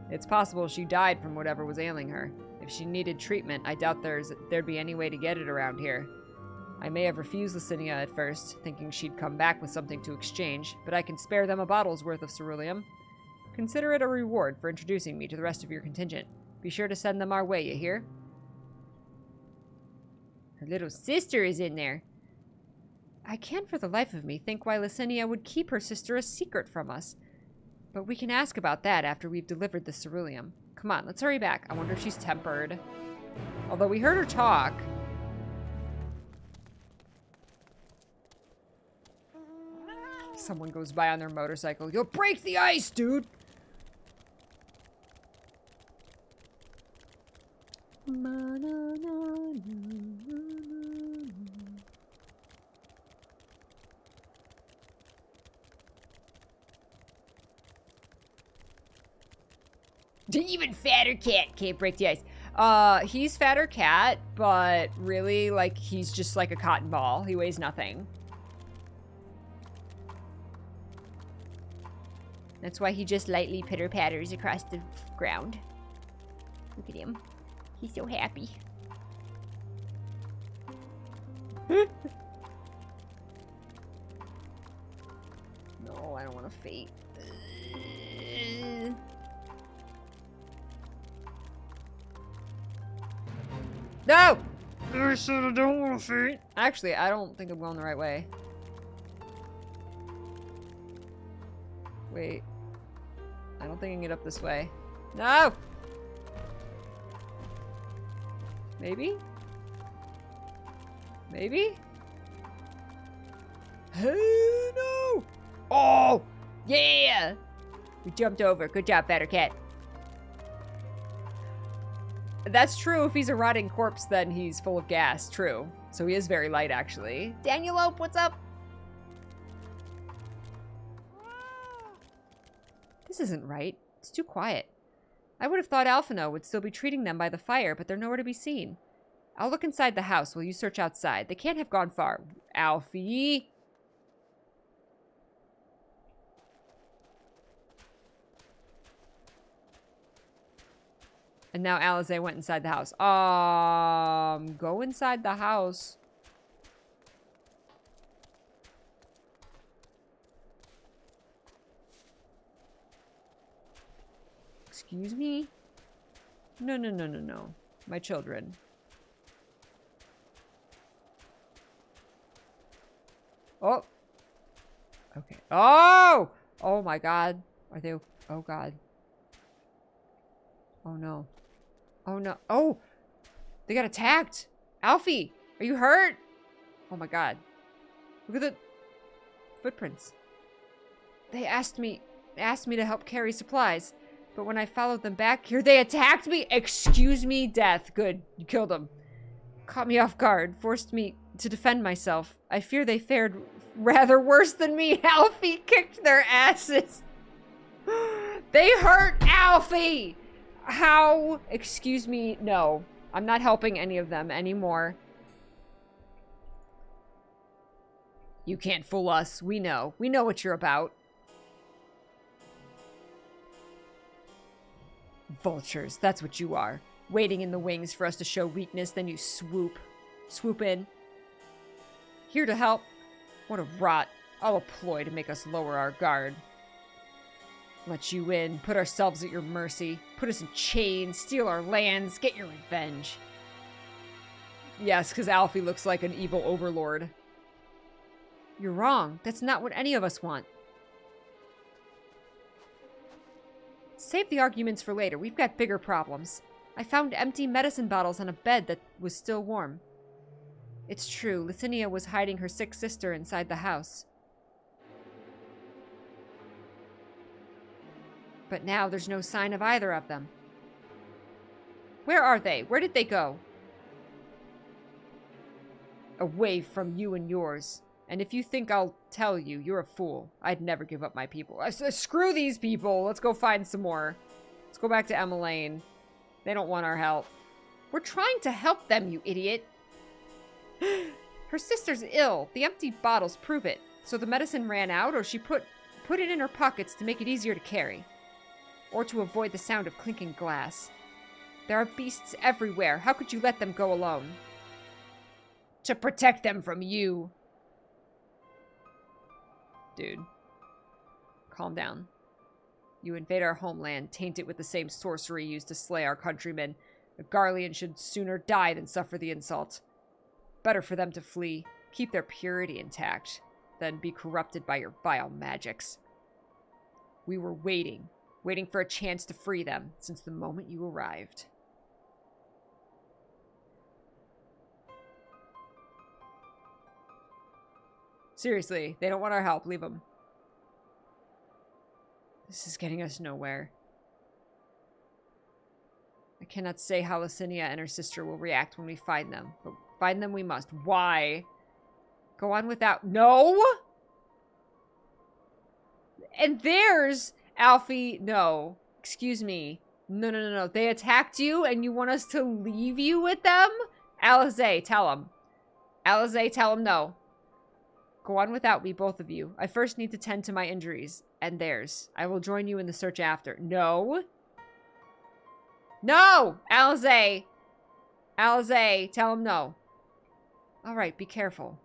Speaker 1: It's possible she died from whatever was ailing her. If she needed treatment, I doubt there'd be any way to get it around here. I may have refused Licinia at first, thinking she'd come back with something to exchange, but I can spare them a bottle's worth of ceruleum. Consider it a reward for introducing me to the rest of your contingent. Be sure to send them our way, you hear? Her little sister is in there. I can't for the life of me think why Licinia would keep her sister a secret from us. But we can ask about that after we've delivered the ceruleum. Come on, let's hurry back. I wonder if she's tempered. Although we heard her talk. Someone goes by on their motorcycle. You'll break the ice, dude! Even fatter cat can't break the ice. He's fatter cat, but really, like, he's just like a cotton ball. He weighs nothing. That's why he just lightly pitter-patters across the ground. Look at him. He's so happy. No, I don't want to faint. No! I said I don't want to faint. Actually, I don't think I'm going the right way. Wait. I don't think I can get up this way. No! Maybe? Maybe? Hey, no! Oh! Yeah! We jumped over. Good job, Battercat. That's true. If he's a rotting corpse, then he's full of gas. True. So he is very light, actually. Daniel Ope, what's up? This isn't right. It's too quiet. I would have thought Alphino would still be treating them by the fire, but they're nowhere to be seen. I'll look inside the house while you search outside. They can't have gone far. Alfie! And now Alize went inside the house. Go inside the house. Excuse me? No, no, no, no, no. My children. Oh! Okay. Oh! Oh my god. Are they... Oh god. Oh no. Oh no. Oh! They got attacked! Alfie! Are you hurt? Oh my god. Look at the footprints. They asked me to help carry supplies. But when I followed them back here, they attacked me! Excuse me, Death. Good. You killed them. Caught me off guard. Forced me to defend myself. I fear they fared rather worse than me. Alfie kicked their asses. They hurt Alfie! How? Excuse me. No. I'm not helping any of them anymore. You can't fool us. We know. We know what you're about. Vultures. That's what you are. Waiting in the wings for us to show weakness, then you swoop. Swoop in. Here to help. What a rot. All a ploy to make us lower our guard. Let you in, put ourselves at your mercy, put us in chains, steal our lands, get your revenge. Yes, because Alfie looks like an evil overlord. You're wrong. That's not what any of us want. Save the arguments for later. We've got bigger problems. I found empty medicine bottles on a bed that was still warm. It's true, Licinia was hiding her sick sister inside the house. But now there's no sign of either of them. Where are they? Where did they go? Away from you and yours. And if you think I'll tell you, you're a fool. I'd never give up my people. Screw these people. Let's go find some more. Let's go back to Emmelaine. They don't want our help. We're trying to help them, you idiot. Her sister's ill. The empty bottles prove it. So the medicine ran out, or she put it in her pockets to make it easier to carry. Or to avoid the sound of clinking glass. There are beasts everywhere. How could you let them go alone? To protect them from you. Dude. Calm down. You invade our homeland, taint it with the same sorcery used to slay our countrymen. The Garlean should sooner die than suffer the insult. Better for them to flee, keep their purity intact, than be corrupted by your vile magics. We were waiting for a chance to free them since the moment you arrived. Seriously, they don't want our help. Leave them. This is getting us nowhere. I cannot say how Licinia and her sister will react when we find them, but find them we must. Why? Go on without... No! And there's... Alfie, no. Excuse me. No, no, no, no. They attacked you and you want us to leave you with them? Alize, tell them. Alize, tell them no. Go on without me, both of you. I first need to tend to my injuries. And theirs. I will join you in the search after. No. No! Alize! Alize, tell him no. Alright, be careful.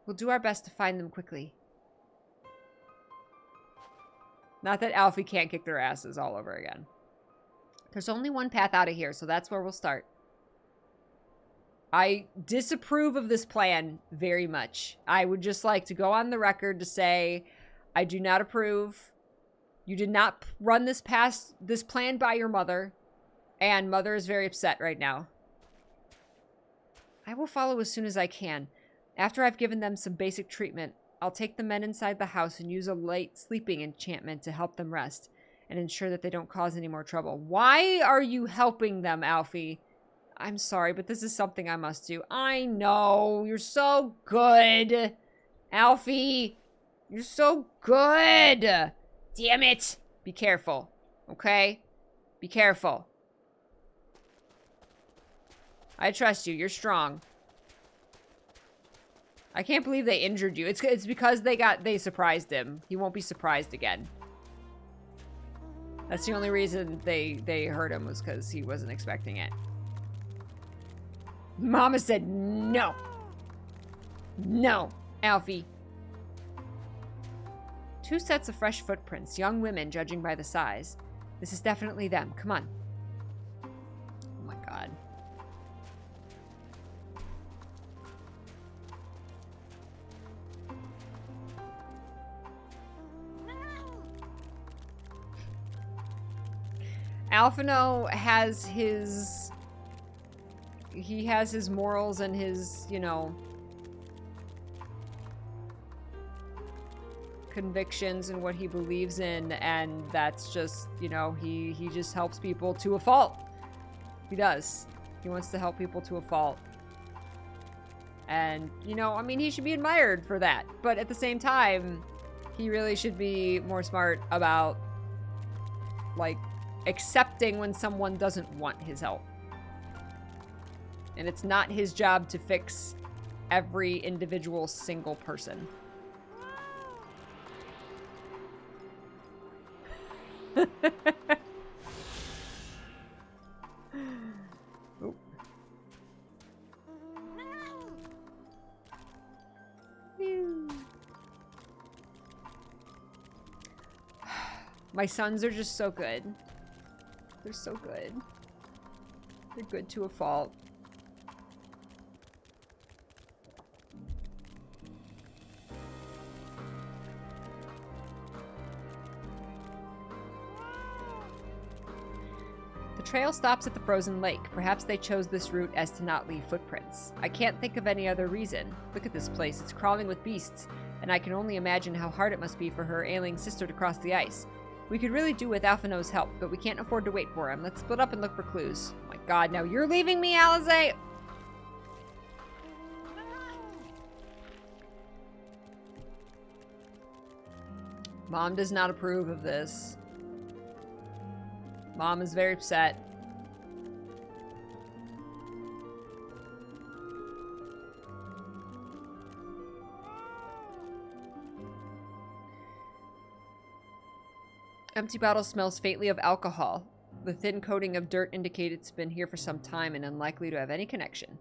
Speaker 1: We'll do our best to find them quickly. Not that Alfie can't kick their asses all over again. There's only one path out of here, so that's where we'll start. I disapprove of this plan very much. I would just like to go on the record to say I do not approve. You did not run this plan by your mother, and mother is very upset right now. I will follow as soon as I can. After I've given them some basic treatment, I'll take the men inside the house and use a light sleeping enchantment to help them rest and ensure that they don't cause any more trouble. Why are you helping them, Alfie? I'm sorry, but this is something I must do. I know. You're so good. Alfie, you're so good. Damn it. Be careful, okay? Be careful. I trust you. You're strong. I can't believe they injured you. It's because they surprised him. He won't be surprised again. That's the only reason they hurt him, was because he wasn't expecting it. Mama said no. No, Alfie. 2 sets of fresh footprints, young women judging by the size. This is definitely them. Come on. Oh my god. Alphino has his... He has his morals and his, you know... convictions and what he believes in, and that's just, you know, he just helps people to a fault. He does. He wants to help people to a fault. And, you know, I mean, he should be admired for that. But at the same time, he really should be more smart about, like, accepting when someone doesn't want his help. And it's not his job to fix every individual single person. Oop. My sons are just so good. They're so good. They're good to a fault. The trail stops at the frozen lake. Perhaps they chose this route as to not leave footprints. I can't think of any other reason. Look at this place. It's crawling with beasts, and I can only imagine how hard it must be for her ailing sister to cross the ice. We could really do with Alphino's help, but we can't afford to wait for him. Let's split up and look for clues. Oh my god, now you're leaving me, Alize! Mom does not approve of this. Mom is very upset. Empty bottle smells faintly of alcohol. The thin coating of dirt indicates it's been here for some time and unlikely to have any connection.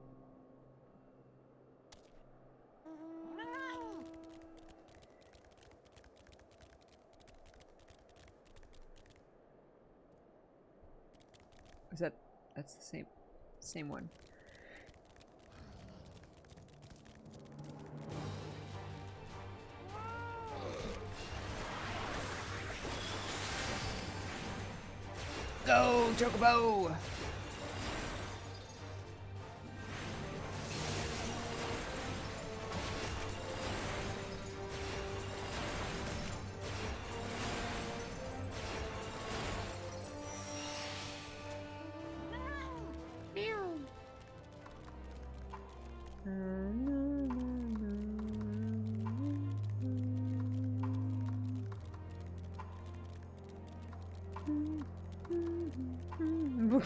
Speaker 1: Is that's the same one. Go, Chocobo!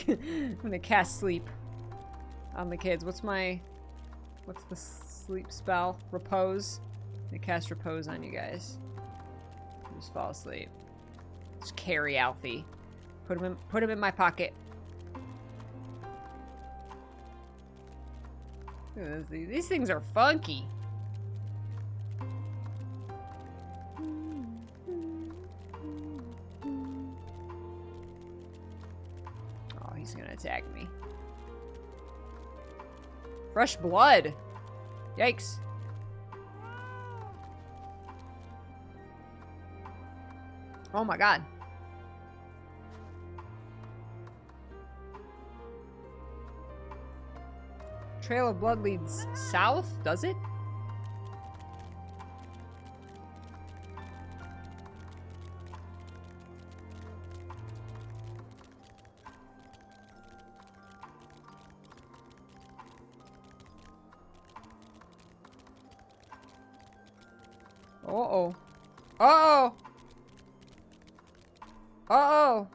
Speaker 1: I'm gonna cast sleep on the kids. What's my What's the sleep spell? Repose. I cast repose on you guys. Just fall asleep. Just carry Alfie. Put him in my pocket. These things are funky. Oh, he's gonna attack me. Fresh blood. Yikes. Oh my god. Trail of blood leads south, does it? Uh-oh. Uh-oh. Uh-oh.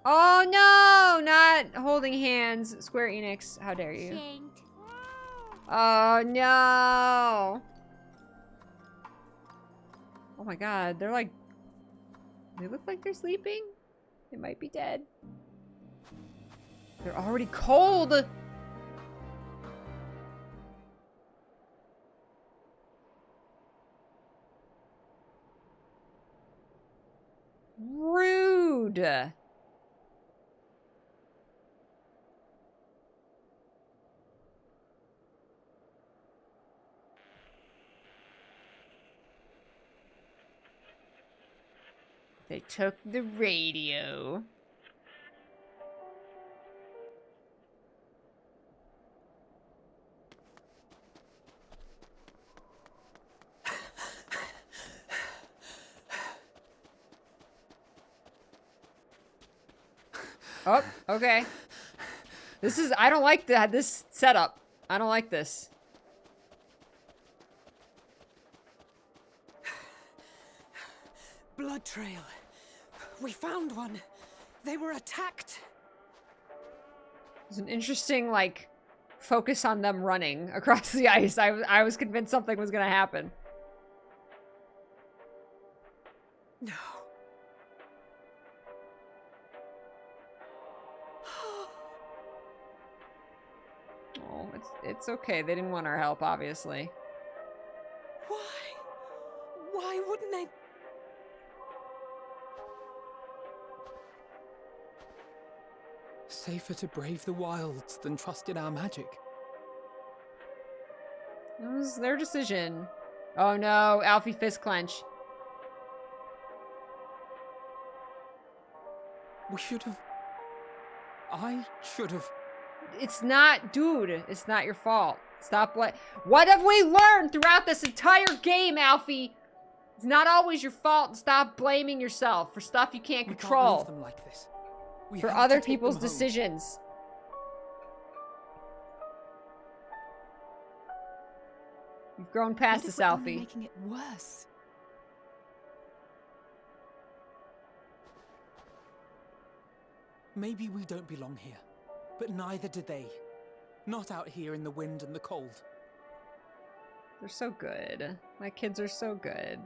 Speaker 1: Oh no! Not holding hands. Square Enix. How dare you?
Speaker 11: Shanked.
Speaker 1: Oh no! Oh my god, they're like... They look like they're sleeping? They might be dead. They're already cold! Rude! They took the radio. Oh, okay. I don't like this setup. I don't like this.
Speaker 2: Blood trail. We found one. They were attacked.
Speaker 1: There's an interesting, like, focus on them running across the ice. I was convinced something was gonna happen.
Speaker 2: No.
Speaker 1: Oh, it's okay. They didn't want our help, obviously.
Speaker 2: Why? Why wouldn't they?
Speaker 12: Safer to brave the wilds than trust in our magic.
Speaker 1: It was their decision. Oh no, Alfie fist clench.
Speaker 12: We should have... I should have...
Speaker 1: It's not, dude, it's not your fault. Stop What have we learned throughout this entire game, Alfie? It's not always your fault. Stop blaming yourself for stuff you can't control.
Speaker 12: Can't leave them like this. We
Speaker 1: For
Speaker 12: have
Speaker 1: other
Speaker 12: to take
Speaker 1: people's
Speaker 12: them home.
Speaker 1: decisions. You've grown past
Speaker 2: What if
Speaker 1: this,
Speaker 2: we're only
Speaker 1: Alfie.
Speaker 2: making it worse?
Speaker 12: Maybe we don't belong here, but neither do they. Not out here in the wind and the cold.
Speaker 1: They're so good. My kids are so good.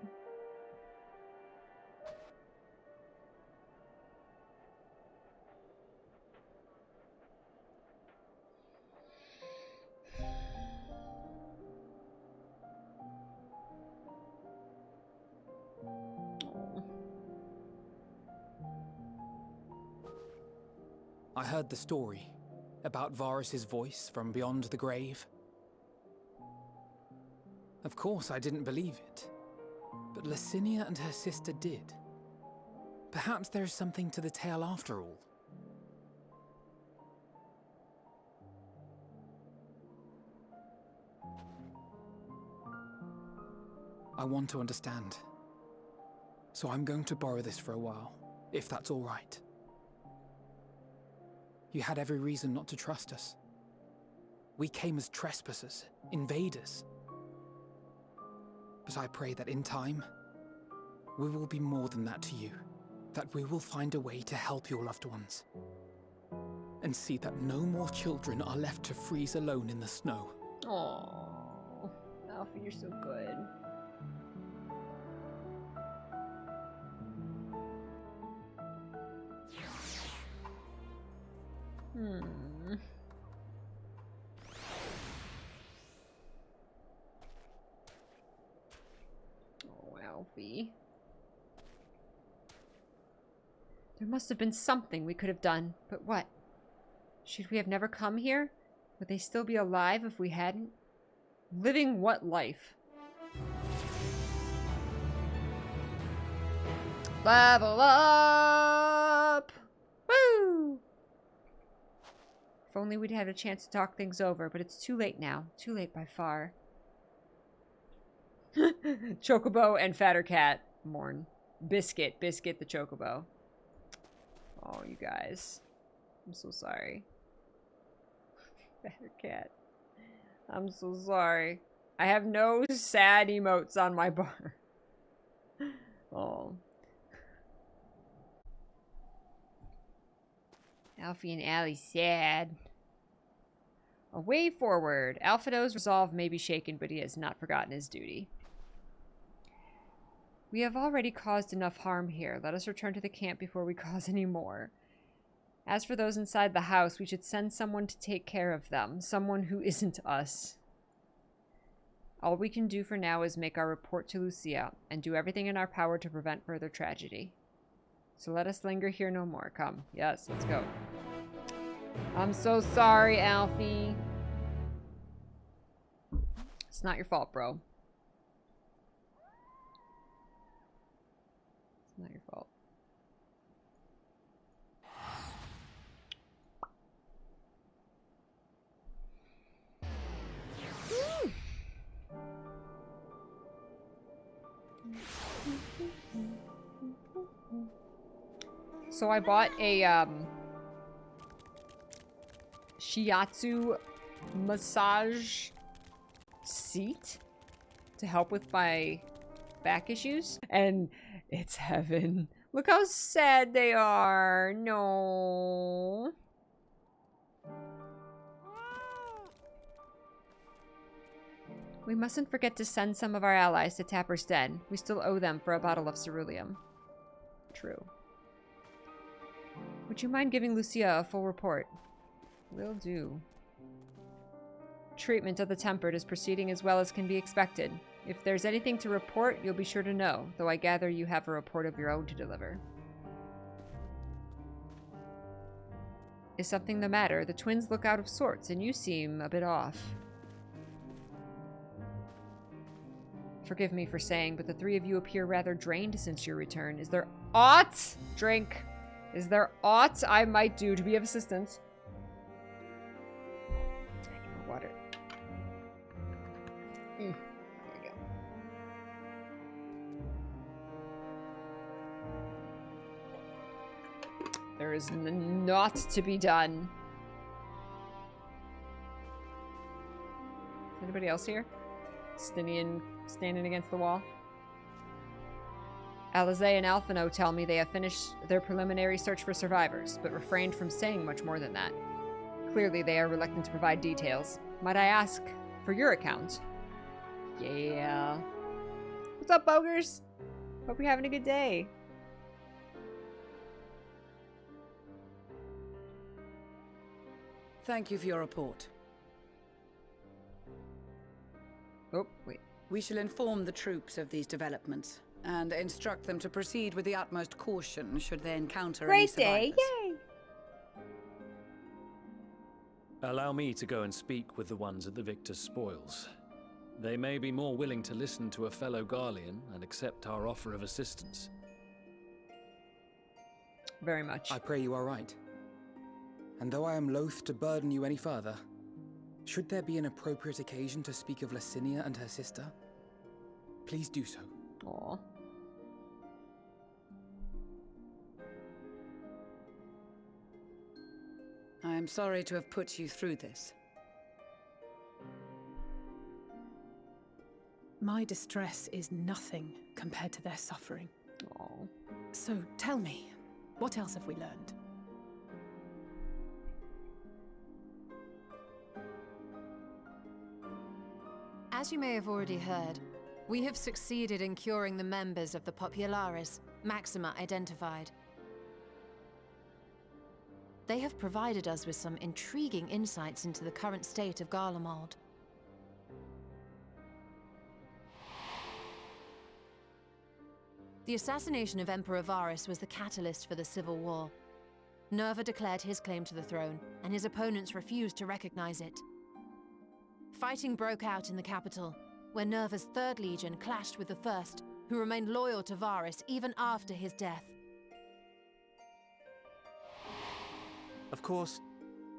Speaker 12: I heard the story about Varus's voice from beyond the grave. Of course, I didn't believe it, but Licinia and her sister did. Perhaps there is something to the tale after all. I want to understand, so I'm going to borrow this for a while, if that's all right. You had every reason not to trust us. We came as trespassers, invaders. But I pray that in time, we will be more than that to you. That we will find a way to help your loved ones. And see that no more children are left to freeze alone in the snow.
Speaker 1: Aww. Alfie, you're so good. Oh, Alfie. There must have been something we could have done, but what? Should we have never come here? Would they still be alive if we hadn't? Living what life? Level up! Woo! If only we'd had a chance to talk things over, but it's too late now. Too late by far. Chocobo and Fatter Cat mourn. Biscuit the Chocobo. Oh, you guys. I'm so sorry. Fatter Cat. I'm so sorry. I have no sad emotes on my bar. Oh. Alfie and Allie sad. A way forward. Alphado's resolve may be shaken, but he has not forgotten his duty. We have already caused enough harm here. Let us return to the camp before we cause any more. As for those inside the house, we should send someone to take care of them. Someone who isn't us. All we can do for now is make our report to Lucia, and do everything in our power to prevent further tragedy. So let us linger here no more. Come. Yes, let's go. I'm so sorry, Alfie. It's not your fault, bro. It's not your fault. So I bought a shiatsu massage seat to help with my back issues, and it's heaven. Look how sad they are. No. We mustn't forget to send some of our allies to Tapper's Den. We still owe them for a bottle of ceruleum. True. Would you mind giving Lucia a full report? Will do. Treatment of the tempered is proceeding as well as can be expected. If there's anything to report, you'll be sure to know, though I gather you have a report of your own to deliver. Is something the matter? The twins look out of sorts, and you seem a bit off. Forgive me for saying, but the three of you appear rather drained since your return. Is there aught? Drink. Is there aught I might do to be of assistance? I need more water. There you go. There is naught to be done. Is anybody else here? Stinian standing against the wall. Alize and Alphino tell me they have finished their preliminary search for survivors, but refrained from saying much more than that. Clearly, they are reluctant to provide details. Might I ask for your account? Yeah. What's up, Bogers? Hope you're having a good day.
Speaker 2: Thank you for your report.
Speaker 1: Oh, wait.
Speaker 2: We shall inform the troops of these developments and instruct them to proceed with the utmost caution should they encounter any survivors.
Speaker 1: Great day, yay!
Speaker 4: Allow me to go and speak with the ones at the victor's spoils. They may be more willing to listen to a fellow Garlean and accept our offer of assistance.
Speaker 1: Very much.
Speaker 12: I pray you are right. And though I am loath to burden you any further, should there be an appropriate occasion to speak of Licinia and her sister, please do so.
Speaker 1: Aw.
Speaker 2: I am sorry to have put you through this.
Speaker 11: My distress is nothing compared to their suffering.
Speaker 1: Aw.
Speaker 11: So tell me, what else have we learned?
Speaker 3: As you may have already heard, we have succeeded in curing the members of the Populares, Maxima identified. They have provided us with some intriguing insights into the current state of Garlemald. The assassination of Emperor Varus was the catalyst for the civil war. Nerva declared his claim to the throne, and his opponents refused to recognize it. Fighting broke out in the capital, where Nerva's Third Legion clashed with the First, who remained loyal to Varus even after his death.
Speaker 13: Of course,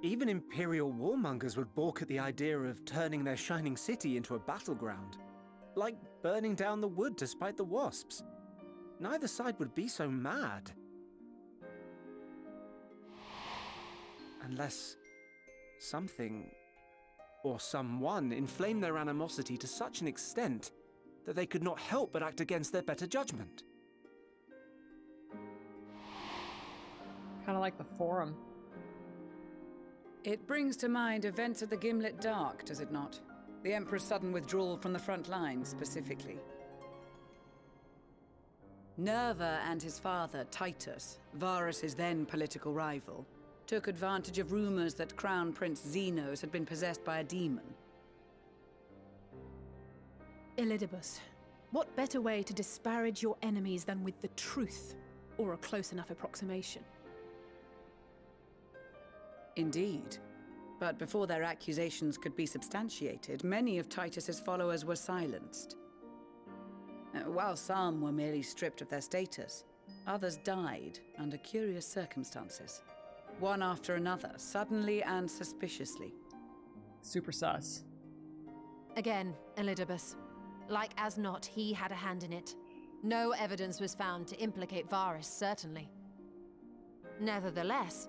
Speaker 13: even Imperial warmongers would balk at the idea of turning their shining city into a battleground. Like burning down the wood to spite the wasps. Neither side would be so mad. Unless something or someone inflamed their animosity to such an extent that they could not help but act against their better judgment.
Speaker 1: Kind of like the Forum.
Speaker 2: It brings to mind events at the Gimlet Dark, does it not? The Emperor's sudden withdrawal from the front lines, specifically. Nerva and his father, Titus, Varus's then political rival, took advantage of rumors that Crown Prince Xenos had been possessed by a demon.
Speaker 11: Elidibus, what better way to disparage your enemies than with the truth, or a close enough approximation?
Speaker 2: Indeed. But before their accusations could be substantiated, many of Titus's followers were silenced. While some were merely stripped of their status, others died under curious circumstances. One after another, suddenly and suspiciously.
Speaker 1: Super sus.
Speaker 3: Again, Elidibus. Like as not, he had a hand in it. No evidence was found to implicate Varus, certainly. Nevertheless,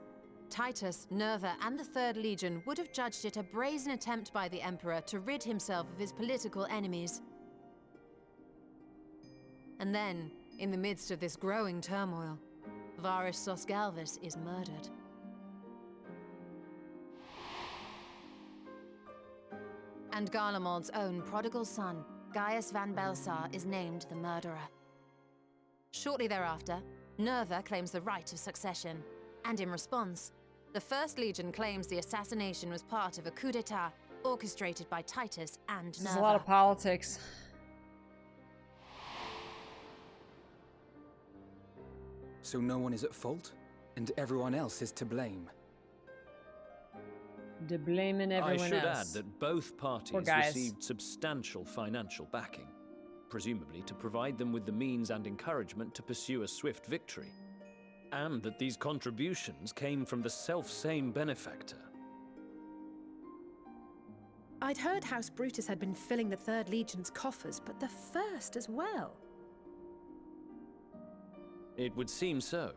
Speaker 3: Titus, Nerva, and the Third Legion would have judged it a brazen attempt by the Emperor to rid himself of his political enemies. And then, in the midst of this growing turmoil, Varus Sosgalvis is murdered. And Garlemald's own prodigal son, Gaius van Belsar, is named the murderer. Shortly thereafter, Nerva claims the right of succession, and in response, the First Legion claims the assassination was part of a coup d'etat orchestrated by Titus and Nerva.
Speaker 1: There's a lot of politics.
Speaker 12: So no one is at fault, and everyone else is to blame.
Speaker 1: To blaming everyone else.
Speaker 4: I should add that both parties received substantial financial backing, presumably to provide them with the means and encouragement to pursue a swift victory. And that these contributions came from the self-same benefactor.
Speaker 11: I'd heard House Brutus had been filling the Third Legion's coffers, but the First as well.
Speaker 4: It would seem so.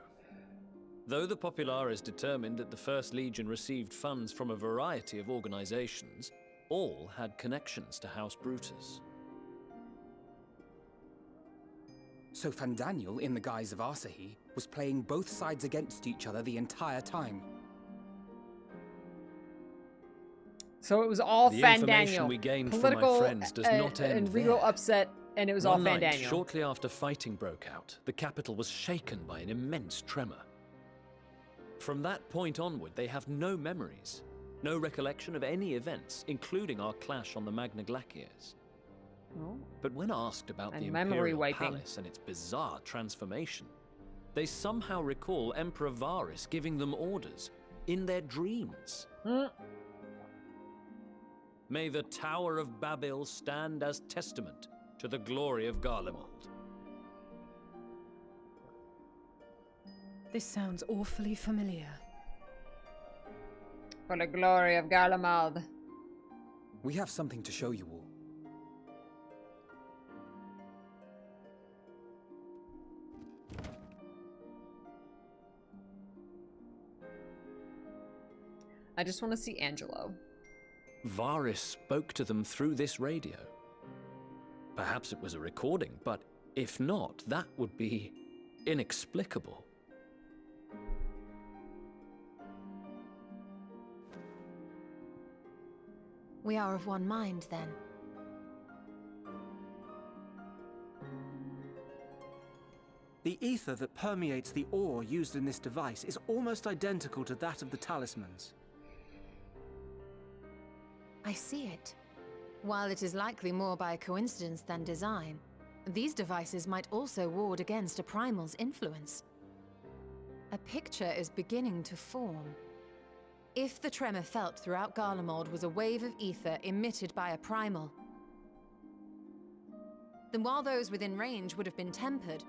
Speaker 4: Though the Populares determined that the First Legion received funds from a variety of organizations, all had connections to House Brutus.
Speaker 12: So Fandaniel, in the guise of Asahi, was playing both sides against each other the entire time.
Speaker 1: So it was all
Speaker 4: the
Speaker 1: Fandaniel.
Speaker 4: Information we gained
Speaker 1: Political
Speaker 4: from my friends does not end
Speaker 1: and regal
Speaker 4: there.
Speaker 1: upset, and it was all
Speaker 4: One night,
Speaker 1: Fandaniel.
Speaker 4: shortly after fighting broke out, the capital was shaken by an immense tremor. From that point onward, they have no memories, no recollection of any events, including our clash on the Magna Glaciers.
Speaker 1: Oh.
Speaker 4: But when asked about the
Speaker 1: memory
Speaker 4: Imperial
Speaker 1: wiping.
Speaker 4: Palace and its bizarre transformation, they somehow recall Emperor Varus giving them orders in their dreams. May the Tower of Babel stand as testament to the glory of Garlemald.
Speaker 11: This sounds awfully familiar.
Speaker 1: For the glory of Garlemald.
Speaker 12: We have something to show you all.
Speaker 1: I just want to see Angelo.
Speaker 4: Varus spoke to them through this radio. Perhaps it was a recording, but if not, that would be inexplicable.
Speaker 3: We are of one mind, then.
Speaker 13: ether that permeates the ore used in this device is almost identical to that of the talismans.
Speaker 3: I see it. While it is likely more by coincidence than design, these devices might also ward against a primal's influence. A picture is beginning to form. If the tremor felt throughout Garlemald was a wave of ether emitted by a primal, then while those within range would have been tempered,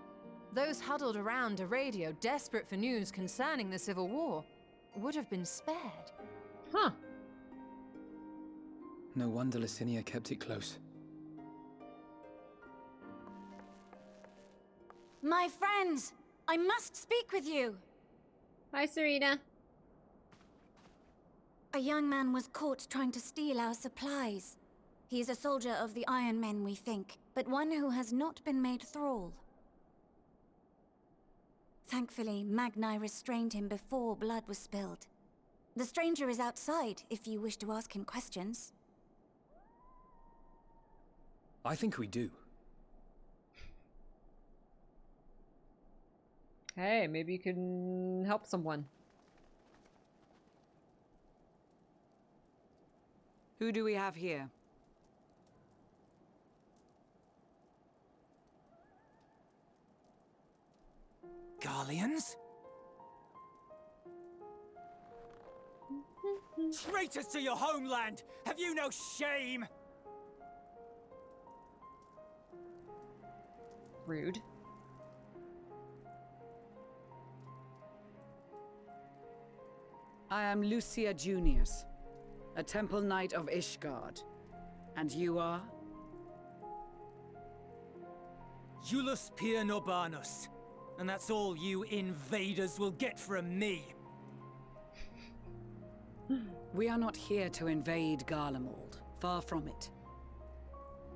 Speaker 3: those huddled around a radio desperate for news concerning the Civil War would have been spared.
Speaker 1: Huh.
Speaker 12: No wonder Licinia kept it close.
Speaker 14: My friends, I must speak with you.
Speaker 1: Hi, Serena.
Speaker 14: A young man was caught trying to steal our supplies. He is a soldier of the Iron Men, we think, but one who has not been made thrall. Thankfully, Magni restrained him before blood was spilled. The stranger is outside, if you wish to ask him questions.
Speaker 12: I think we do.
Speaker 1: Hey, maybe you can help someone.
Speaker 2: Who do we have here?
Speaker 15: Garleans? Traitors to your homeland! Have you no shame?
Speaker 1: Rude.
Speaker 2: I am Lucia Junius, a temple knight of Ishgard. And you are?
Speaker 15: Iulus Pier Norbanus. And that's all you invaders will get from me.
Speaker 2: We are not here to invade Garlemald. Far from it.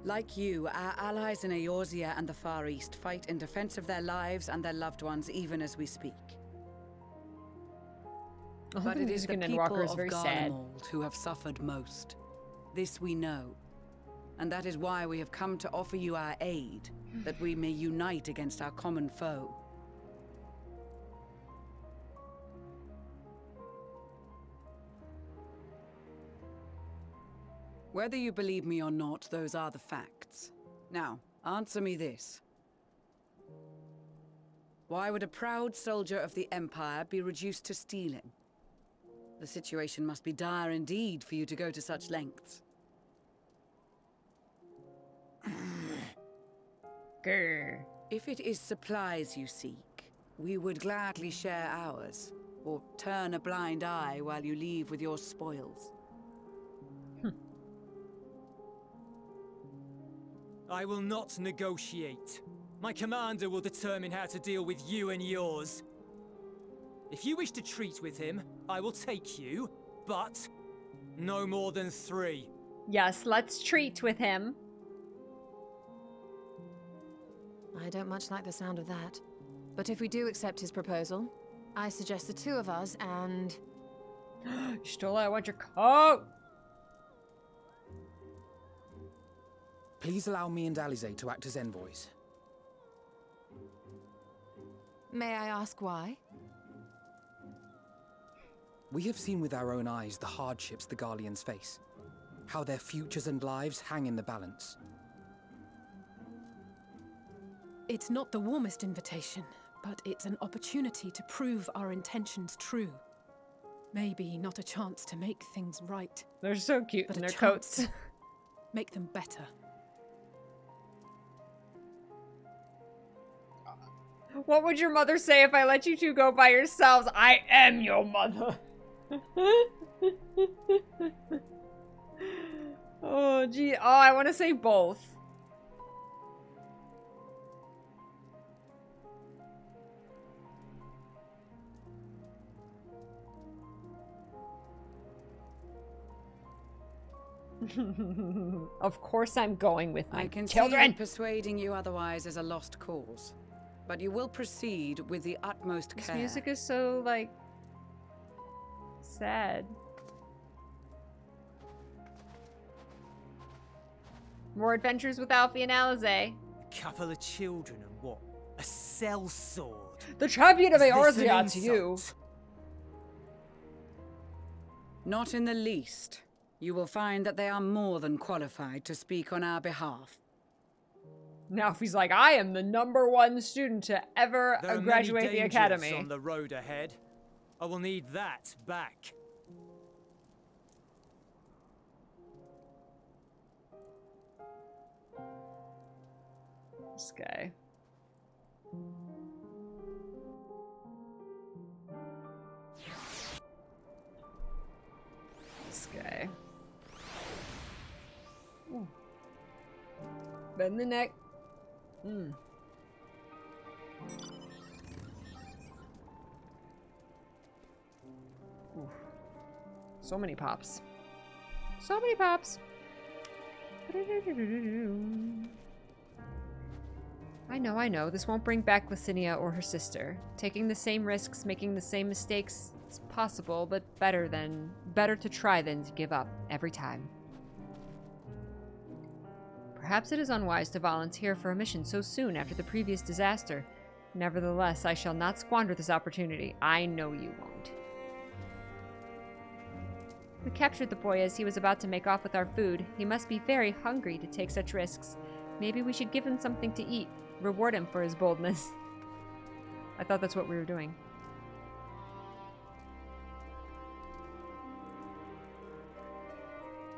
Speaker 2: Like you, our allies in Eorzea and the Far East fight in defense of their lives and their loved ones even as we speak. But it is the people of Garlemald who have suffered most. This we know. And that is why we have come to offer you our aid, that we may unite against our common foe. Whether you believe me or not, those are the facts. Now, answer me this. Why would a proud soldier of the Empire be reduced to stealing? The situation must be dire indeed for you to go to such lengths.
Speaker 1: Grr.
Speaker 2: If it is supplies you seek, we would gladly share ours, or turn a blind eye while you leave with your spoils.
Speaker 15: I will not negotiate. My commander will determine how to deal with you and yours. If you wish to treat with him, I will take you, but no more than 3.
Speaker 1: Yes, let's treat with him.
Speaker 3: I don't much like the sound of that. But if we do accept his proposal, I suggest the 2 of us and...
Speaker 1: Stola, I want your coat!
Speaker 12: Please allow me and Alize to act as envoys.
Speaker 3: May I ask why?
Speaker 12: We have seen with our own eyes the hardships the Garleans face. How their futures and lives hang in the balance.
Speaker 11: It's not the warmest invitation, but it's an opportunity to prove our intentions true. Maybe not a chance to make things right.
Speaker 1: They're so cute
Speaker 11: but
Speaker 1: in
Speaker 11: a
Speaker 1: their
Speaker 11: chance
Speaker 1: coats.
Speaker 11: to make them better.
Speaker 1: What would your mother say if I let you 2 go by yourselves? I am your mother. Oh, gee. Oh, I want to say both. Of course I'm going with my
Speaker 2: I can
Speaker 1: children.
Speaker 2: see persuading you otherwise is a lost cause. But you will proceed with the utmost care.
Speaker 1: This music is so, like, sad. More adventures with Alfie and Alize.
Speaker 15: A couple of children and what? A sellsword.
Speaker 1: The champion of
Speaker 15: Is this an
Speaker 1: Eorzea to you.
Speaker 15: insult?
Speaker 2: Not in the least. You will find that they are more than qualified to speak on our behalf.
Speaker 1: Now if he's like, I am the #1 student to ever
Speaker 15: There are
Speaker 1: graduate
Speaker 15: many
Speaker 1: the
Speaker 15: dangers
Speaker 1: academy.
Speaker 15: on the road ahead. I will need that back.
Speaker 1: This guy. This guy. Ooh. Bend the neck. Mm. Ooh. So many pops. So many pops. I know. This won't bring back Licinia or her sister. Taking the same risks, making the same mistakes, it's possible, but better to try than to give up every time. Perhaps it is unwise to volunteer for a mission so soon after the previous disaster. Nevertheless, I shall not squander this opportunity. I know you won't. We captured the boy as he was about to make off with our food. He must be very hungry to take such risks. Maybe we should give him something to eat. Reward him for his boldness. I thought that's what we were doing.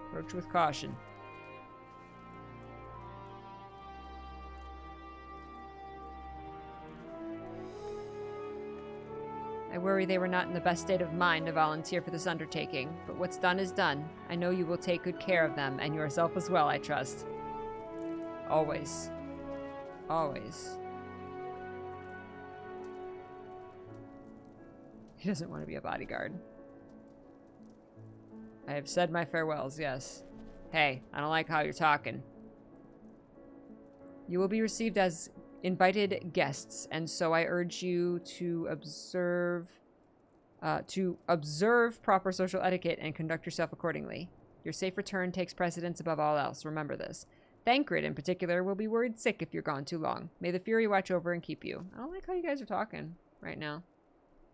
Speaker 1: Approach with caution. I worry they were not in the best state of mind to volunteer for this undertaking, but what's done is done. I know you will take good care of them, and yourself as well, I trust. Always. Always. He doesn't want to be a bodyguard. I have said my farewells, yes. Hey, I don't like how you're talking. You will be received as invited guests, and so I urge you to observe proper social etiquette and conduct yourself accordingly. Your safe return takes precedence above all else. Remember this. Thancred, in particular, will be worried sick if you're gone too long. May the Fury watch over and keep you. I don't like how you guys are talking right now.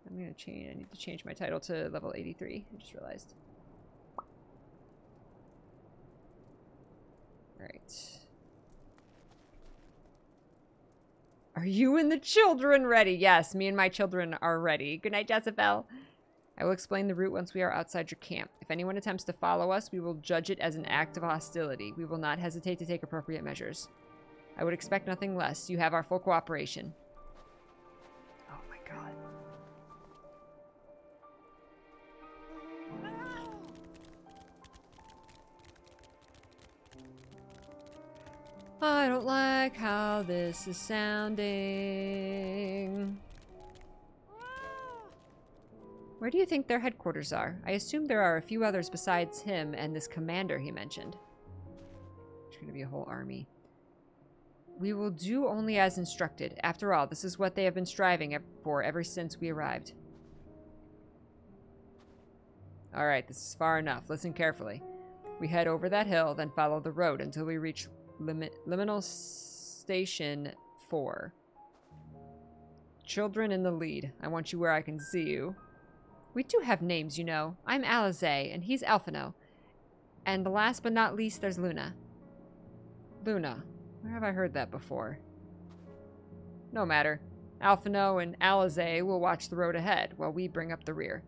Speaker 1: I'm gonna change. I need to change my title to level 83. I just realized. Right. Are you and the children ready? Yes, me and my children are ready. Good night, Jezebel. I will explain the route once we are outside your camp. If anyone attempts to follow us, we will judge it as an act of hostility. We will not hesitate to take appropriate measures. I would expect nothing less. You have our full cooperation. Oh my god. I don't like how this is sounding. Where do you think their headquarters are? I assume there are a few others besides him and this commander he mentioned. There's going to be a whole army. We will do only as instructed. After all, this is what they have been striving for ever since we arrived. Alright, this is far enough. Listen carefully. We head over that hill, then follow the road until we reach Liminal Station 4. Children in the lead. I want you where I can see you. We do have names, you know. I'm Alizé, and he's Alphino. And the last but not least, there's Luna. Luna. Where have I heard that before? No matter. Alphino and Alizé will watch the road ahead, while we bring up the rear.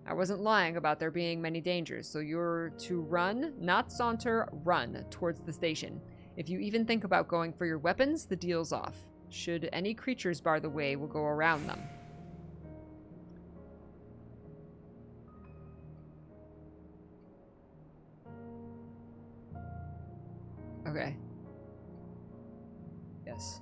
Speaker 1: I wasn't lying about there being many dangers, so you're to run, not saunter, run towards the station. If you even think about going for your weapons, the deal's off. Should any creatures bar the way, we'll go around them. Okay. Yes.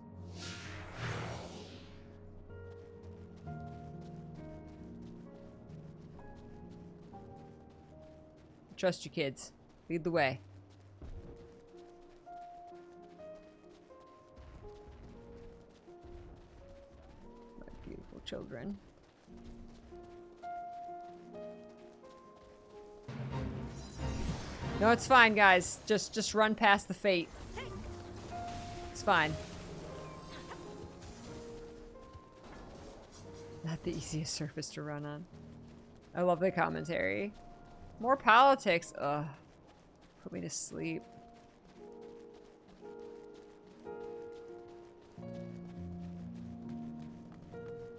Speaker 1: Trust you, kids. Lead the way. My beautiful children. No, it's fine, guys. Just run past the fate. It's fine. Not the easiest surface to run on. I love the commentary. More politics. Ugh. Put me to sleep.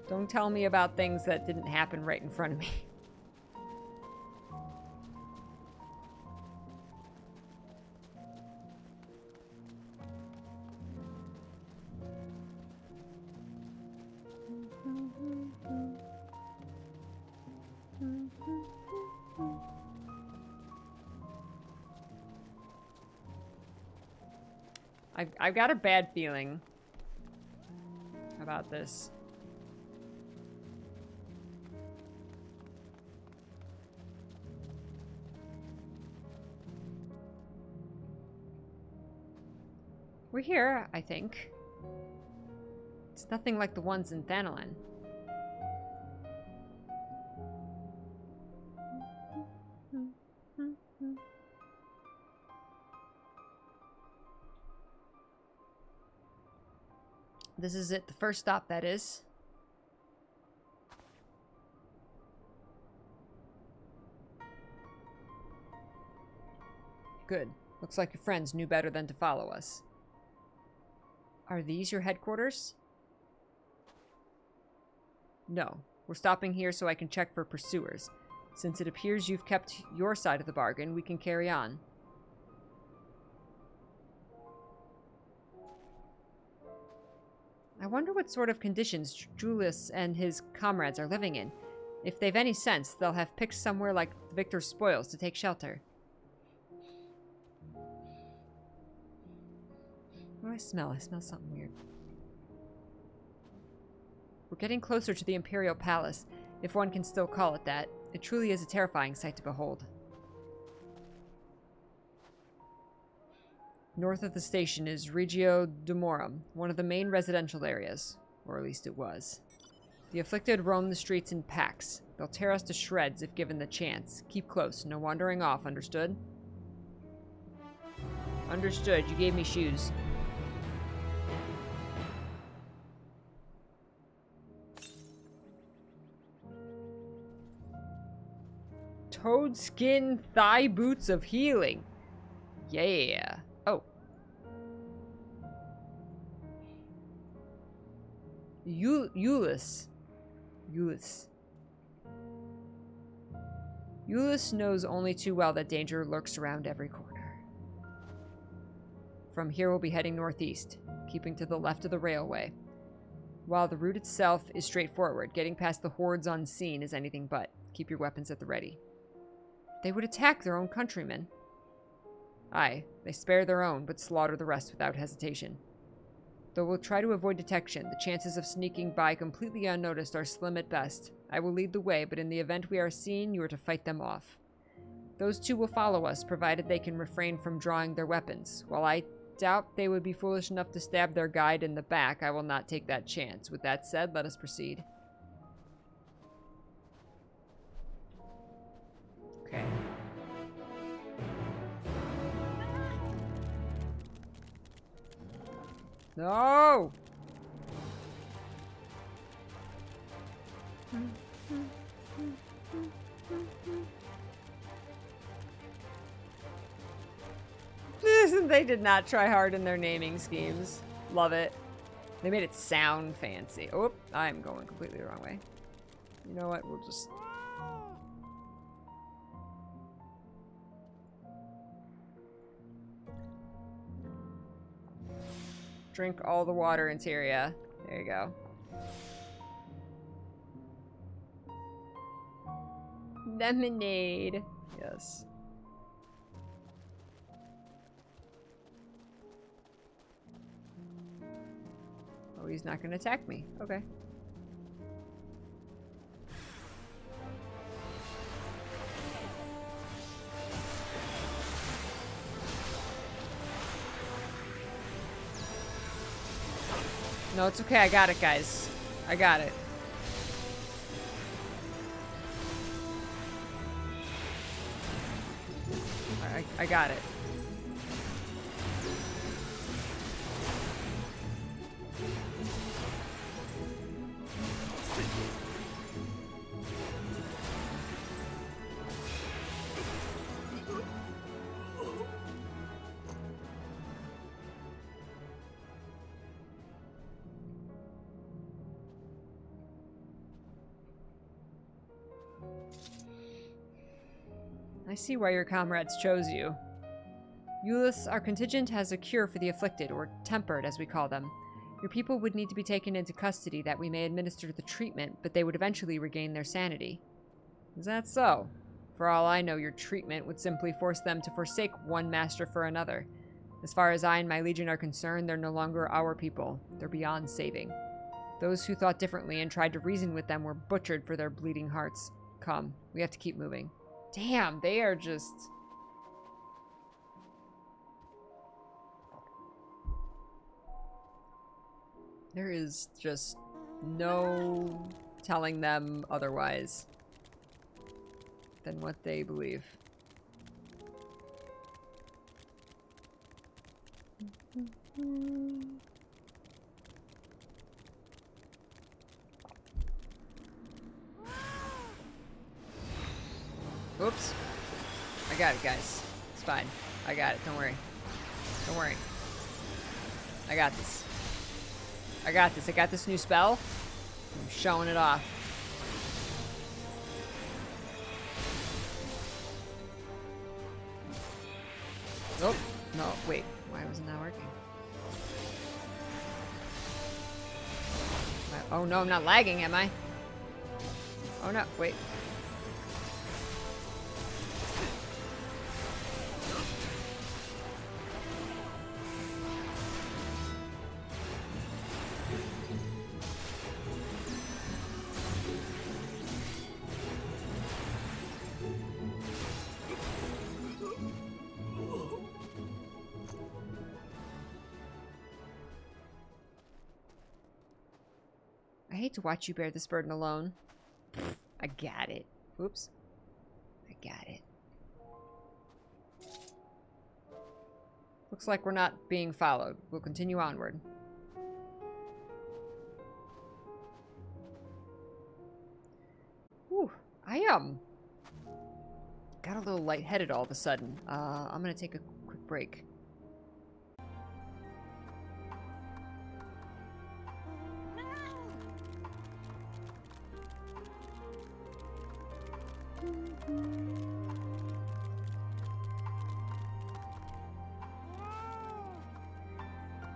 Speaker 1: Don't tell me about things that didn't happen right in front of me. I've got a bad feeling about this. We're here, I think. It's nothing like the ones in Thanalin. This is it, the first stop, that is. Good. Looks like your friends knew better than to follow us. Are these your headquarters? No. We're stopping here so I can check for pursuers. Since it appears you've kept your side of the bargain, we can carry on. I wonder what sort of conditions Julius and his comrades are living in. If they've any sense, they'll have picked somewhere like Victor's spoils to take shelter. What do I smell? I smell something weird. We're getting closer to the Imperial Palace, if one can still call it that. It truly is a terrifying sight to behold. North of the station is Regio Dumorum, one of the main residential areas. Or at least it was. The afflicted roam the streets in packs. They'll tear us to shreds if given the chance. Keep close, no wandering off, understood? Understood, you gave me shoes. Toad skin thigh boots of healing. Yeah. Oh. Euless. Euless knows only too well that danger lurks around every corner. From here we'll be heading northeast, keeping to the left of the railway. While the route itself is straightforward, getting past the hordes unseen is anything but. Keep your weapons at the ready. They would attack their own countrymen. Aye, they spare their own, but slaughter the rest without hesitation. Though we'll try to avoid detection, the chances of sneaking by completely unnoticed are slim at best. I will lead the way, but in the event we are seen, you are to fight them off. Those two will follow us, provided they can refrain from drawing their weapons. While I doubt they would be foolish enough to stab their guide in the back, I will not take that chance. With that said, let us proceed. Okay. No! They did not try hard in their naming schemes. Love it. They made it sound fancy. Oh, I'm going completely the wrong way. You know what? We'll just... drink all the water in Tyria. There you go. Lemonade. Yes. Oh, he's not going to attack me. Okay. No, it's okay. I got it, guys. I got it. I got it. I see why your comrades chose you. Eulus, our contingent has a cure for the afflicted, or tempered as we call them. Your people would need to be taken into custody that we may administer the treatment, but they would eventually regain their sanity. Is that so? For all I know, your treatment would simply force them to forsake one master for another. As far as I and my legion are concerned, they're no longer our people. They're beyond saving. Those who thought differently and tried to reason with them were butchered for their bleeding hearts. Come, we have to keep moving. Damn, they are just... There is just no telling them otherwise than what they believe. Oops. I got it, guys. It's fine. I got it. Don't worry. Don't worry. I got this. I got this. I got this new spell. I'm showing it off. Oh, no, wait. Why wasn't that working? Oh no, I'm not lagging, am I? Oh no, wait. I hate to watch you bear this burden alone. I got it. Oops. I got it. Looks like we're not being followed. We'll continue onward. Whew. I got a little lightheaded all of a sudden. I'm gonna take a quick break.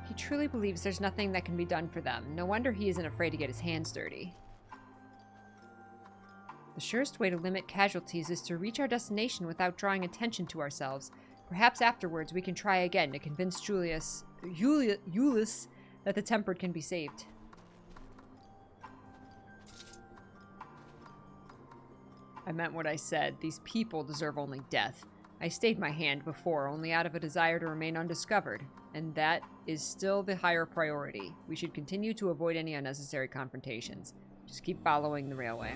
Speaker 1: He truly believes there's nothing that can be done for them. No wonder he isn't afraid to get his hands dirty. The surest way to limit casualties is to reach our destination without drawing attention to ourselves. Perhaps afterwards we can try again to convince Eulus that the tempered can be saved. I meant what I said. These people deserve only death. I stayed my hand before, only out of a desire to remain undiscovered. And that is still the higher priority. We should continue to avoid any unnecessary confrontations. Just keep following the railway.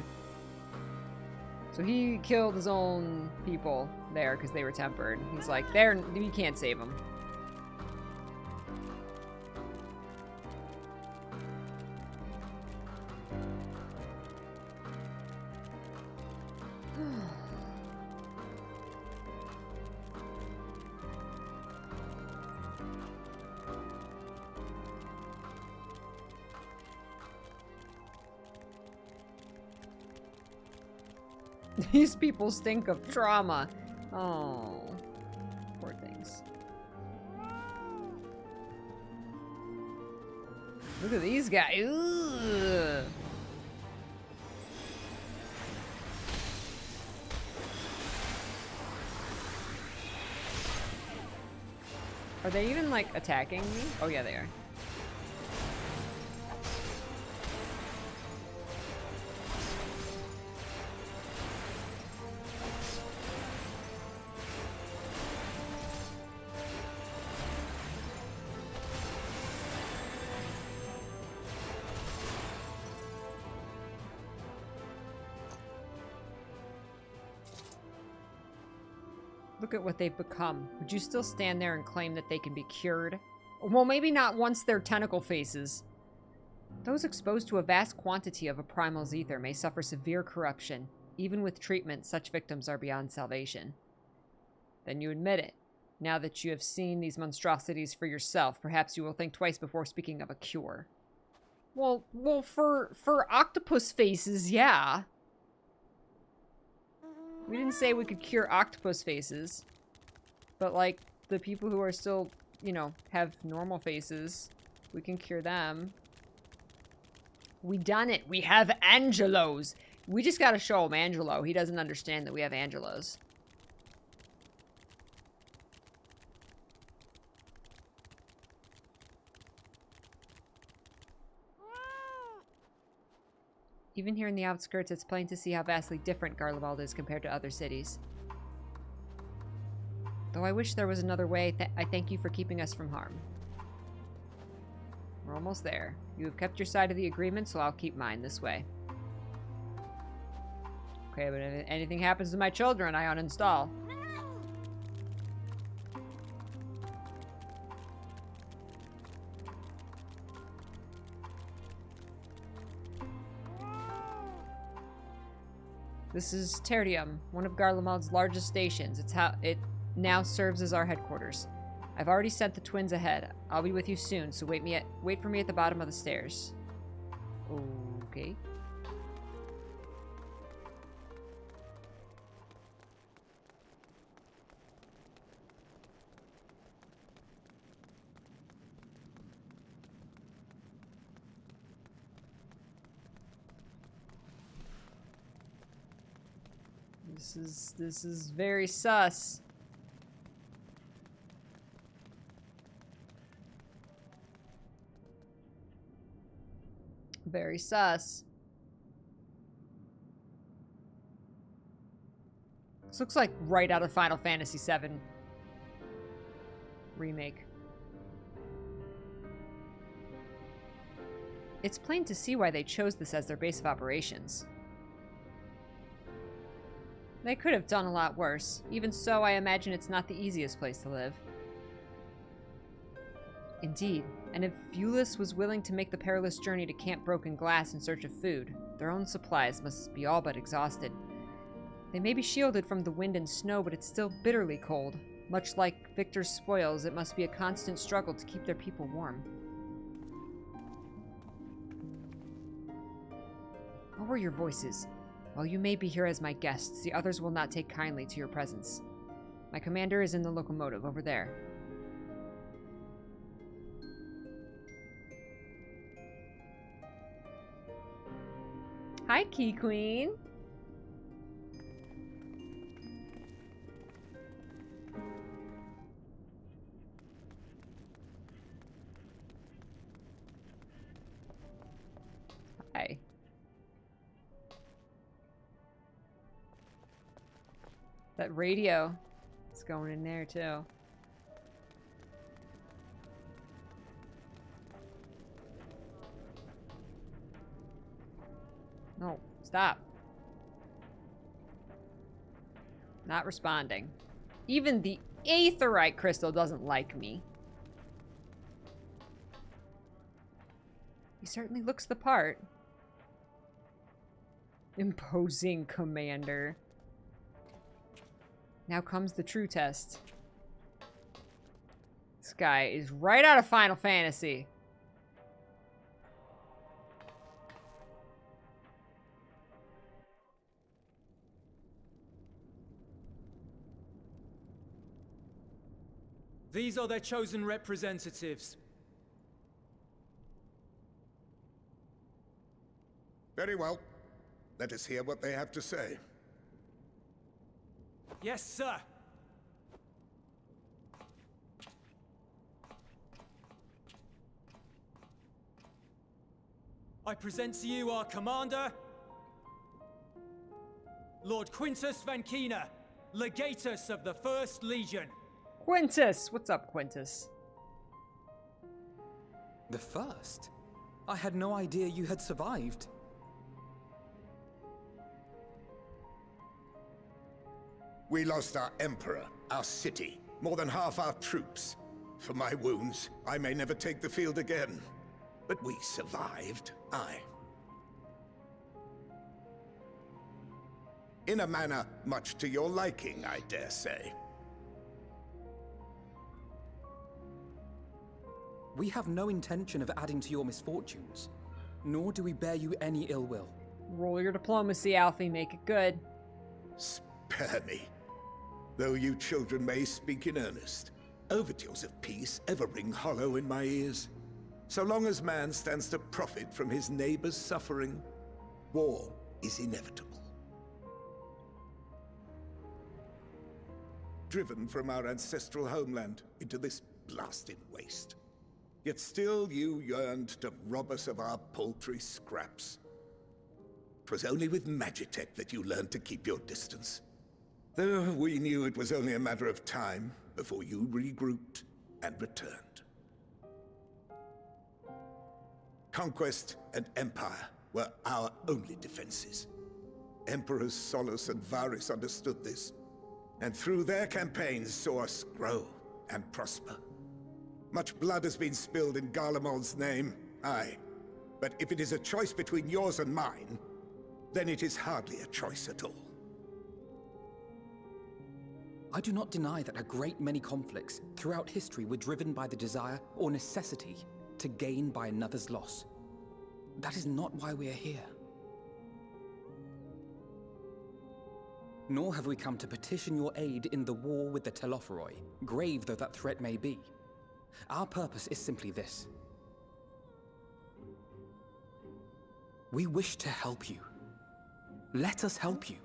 Speaker 1: So he killed his own people there because they were tempered. He's like, we can't save them. These people stink of trauma. Oh, poor things. Look at these guys. Ugh. Are they even, like, attacking me? Oh, yeah, they are. Look at what they've become. Would you still stand there and claim that they can be cured? Well, maybe not once they're tentacle faces. Those exposed to a vast quantity of a primal's ether may suffer severe corruption. Even with treatment, such victims are beyond salvation. Then you admit it. Now that you have seen these monstrosities for yourself, perhaps you will think twice before speaking of a cure. Well, for octopus faces, yeah. We didn't say we could cure octopus faces. But, like, the people who are still, you know, have normal faces, we can cure them. We done it. We have Angelos. We just gotta show him Angelo. He doesn't understand that we have Angelos. Even here in the outskirts, it's plain to see how vastly different Garlemald is compared to other cities. Though I wish there was another way, I thank you for keeping us from harm. We're almost there. You have kept your side of the agreement, so I'll keep mine this way. Okay, but if anything happens to my children, I uninstall. This is Tertium, one of Garlemald's largest stations. It's how it now serves as our headquarters. I've already sent the twins ahead. I'll be with you soon, so wait for me at the bottom of the stairs. Okay. This is very sus. Very sus. This looks like right out of Final Fantasy VII Remake. It's plain to see why they chose this as their base of operations. They could have done a lot worse. Even so, I imagine it's not the easiest place to live. Indeed, and if Eulis was willing to make the perilous journey to Camp Broken Glass in search of food, their own supplies must be all but exhausted. They may be shielded from the wind and snow, but it's still bitterly cold. Much like Victor's spoils, it must be a constant struggle to keep their people warm. Lower your voices. While you may be here as my guests, the others will not take kindly to your presence. My commander is in the locomotive over there. Hi, Key Queen. Hi. That radio is going in there too. No, stop. Not responding. Even the Aetheryte crystal doesn't like me. He certainly looks the part. Imposing commander. Now comes the true test. This guy is right out of Final Fantasy.
Speaker 15: These are their chosen representatives.
Speaker 16: Very well. Let us hear what they have to say.
Speaker 15: Yes, sir. I present to you our commander, Lord Quintus Vankina, Legatus of the First Legion.
Speaker 1: Quintus! What's up, Quintus?
Speaker 12: The first? I had no idea you had survived.
Speaker 16: We lost our emperor, our city, more than half our troops. For my wounds, I may never take the field again. But we survived, aye. In a manner much to your liking, I dare say.
Speaker 12: We have no intention of adding to your misfortunes, nor do we bear you any ill will.
Speaker 1: Roll your diplomacy, Alfie. Make it good.
Speaker 16: Spare me. Though you children may speak in earnest, overtures of peace ever ring hollow in my ears. So long as man stands to profit from his neighbor's suffering, war is inevitable. Driven from our ancestral homeland into this blasted waste. Yet still you yearned to rob us of our paltry scraps. 'Twas only with Magitech that you learned to keep your distance. Though we knew it was only a matter of time before you regrouped and returned. Conquest and Empire were our only defenses. Emperors Solus and Varys understood this, and through their campaigns saw us grow and prosper. Much blood has been spilled in Garlemald's name, aye. But if it is a choice between yours and mine, then it is hardly a choice at all.
Speaker 12: I do not deny that a great many conflicts throughout history were driven by the desire or necessity to gain by another's loss. That is not why we are here. Nor have we come to petition your aid in the war with the Telophoroi, grave though that threat may be. Our purpose is simply this. We wish to help you. Let us help you.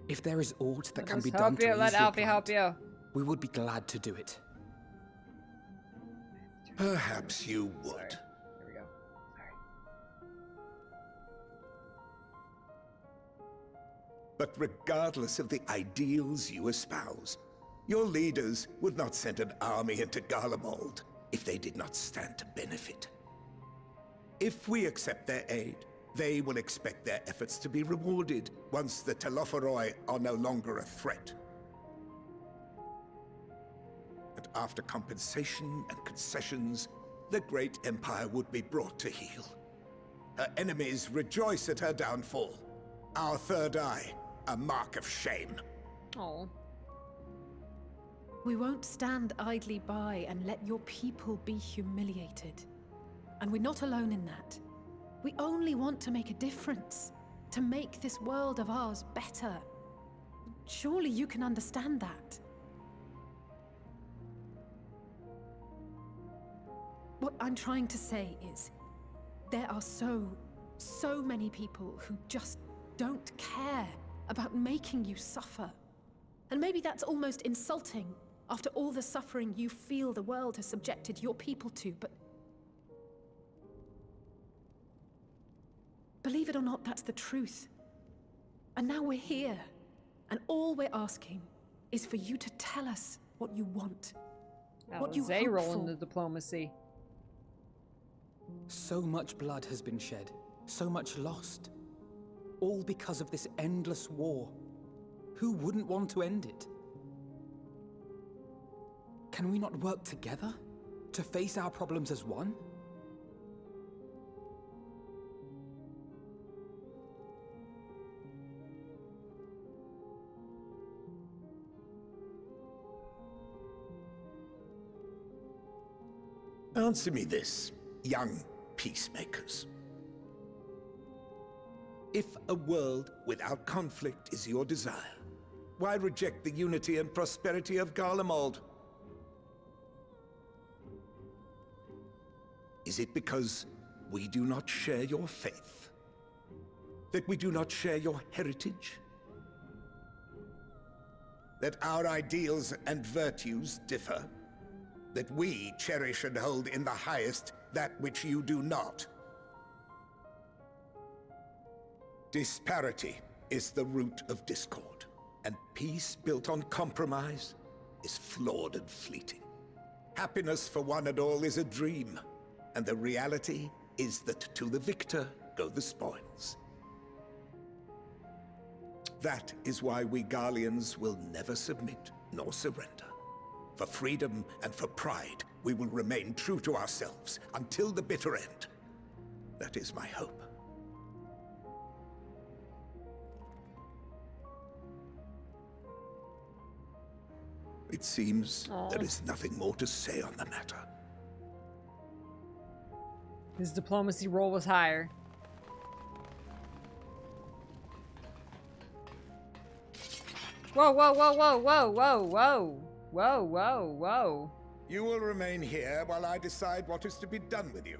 Speaker 12: If there is aught that can be done to ease
Speaker 1: let
Speaker 12: your
Speaker 1: Alfie help
Speaker 12: plight,
Speaker 1: you.
Speaker 12: we would be glad to do it.
Speaker 16: Perhaps you would.
Speaker 1: Sorry. Here we go. Sorry.
Speaker 16: But regardless of the ideals you espouse, your leaders would not send an army into Garlemald if they did not stand to benefit. If we accept their aid, they will expect their efforts to be rewarded once the Telophoroi are no longer a threat. And after compensation and concessions, the great empire would be brought to heel. Her enemies rejoice at her downfall. Our third eye, a mark of shame.
Speaker 1: Oh.
Speaker 11: We won't stand idly by and let your people be humiliated. And we're not alone in that. We only want to make a difference, to make this world of ours better. Surely you can understand that. What I'm trying to say is, there are so many people who just don't care about making you suffer. And maybe that's almost insulting after all the suffering you feel the world has subjected your people to, but believe it or not, that's the truth. And now we're here, and all we're asking is for you to tell us what you want, what you
Speaker 1: Zay
Speaker 11: hope
Speaker 1: rolling
Speaker 11: for.
Speaker 1: the diplomacy.
Speaker 12: So much blood has been shed, so much lost. All because of this endless war. Who wouldn't want to end it? Can we not work together to face our problems as one?
Speaker 16: Answer me this, young peacemakers. If a world without conflict is your desire, why reject the unity and prosperity of Garlemald? Is it because we do not share your faith? That we do not share your heritage? That our ideals and virtues differ? That we cherish and hold in the highest that which you do not? Disparity is the root of discord, and peace built on compromise is flawed and fleeting. Happiness for one and all is a dream, and the reality is that to the victor go the spoils. That is why we Garleans will never submit nor surrender. For freedom and for pride, we will remain true to ourselves until the bitter end. That is my hope. It seems there is nothing more to say on the matter.
Speaker 1: His diplomacy roll was higher. Whoa, whoa, whoa, whoa, whoa, whoa, whoa. Whoa, whoa, whoa.
Speaker 16: You will remain here while I decide what is to be done with you.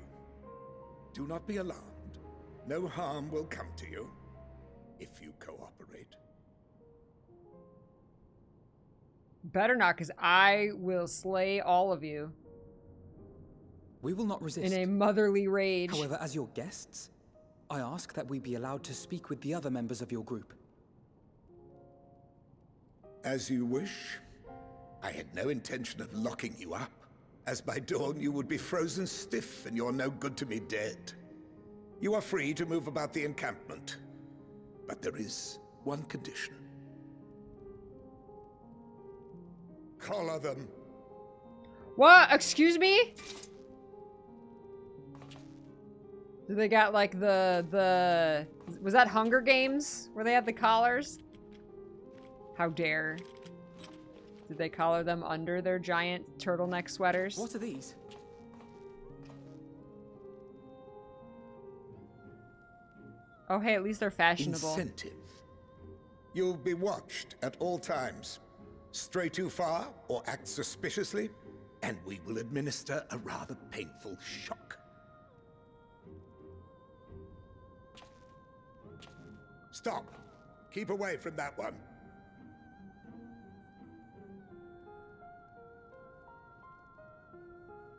Speaker 16: Do not be alarmed. No harm will come to you if you cooperate.
Speaker 1: Better not, because I will slay all of you.
Speaker 12: We will not resist.
Speaker 1: In a motherly rage.
Speaker 12: However, as your guests, I ask that we be allowed to speak with the other members of your group.
Speaker 16: As you wish. I had no intention of locking you up, as by dawn you would be frozen stiff and you're no good to me dead. You are free to move about the encampment, but there is one condition. Collar them.
Speaker 1: What? Excuse me? Do they got like the was that Hunger Games where they had the collars? How dare. Did they collar them under their giant turtleneck sweaters?
Speaker 12: What are these?
Speaker 1: Oh hey, at least they're fashionable.
Speaker 16: Incentive. You'll be watched at all times. Stray too far or act suspiciously, and we will administer a rather painful shock. Stop. Keep away from that one.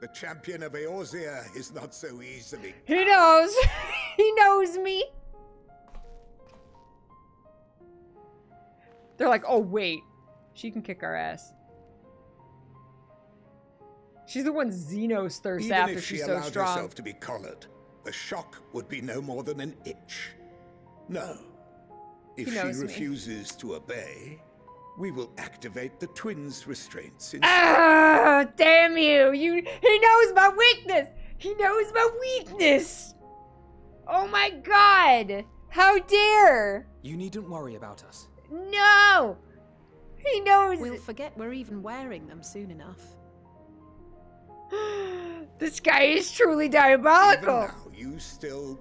Speaker 16: The champion of Eorzea is not so easily.
Speaker 1: He knows. He knows me. They're like, oh wait, she can kick our ass. She's the one Xenos thirsts after she's so strong.
Speaker 16: Even if she allowed herself to be collared, the shock would be no more than an itch. No. If she refuses to obey, we will activate the twins' restraints.
Speaker 1: Ah, damn you! He knows my weakness! He knows my weakness! Oh my god! How dare!
Speaker 12: You needn't worry about us.
Speaker 1: No! He knows.
Speaker 11: We'll forget we're even wearing them soon enough.
Speaker 1: This guy is truly diabolical!
Speaker 16: Even now, you still...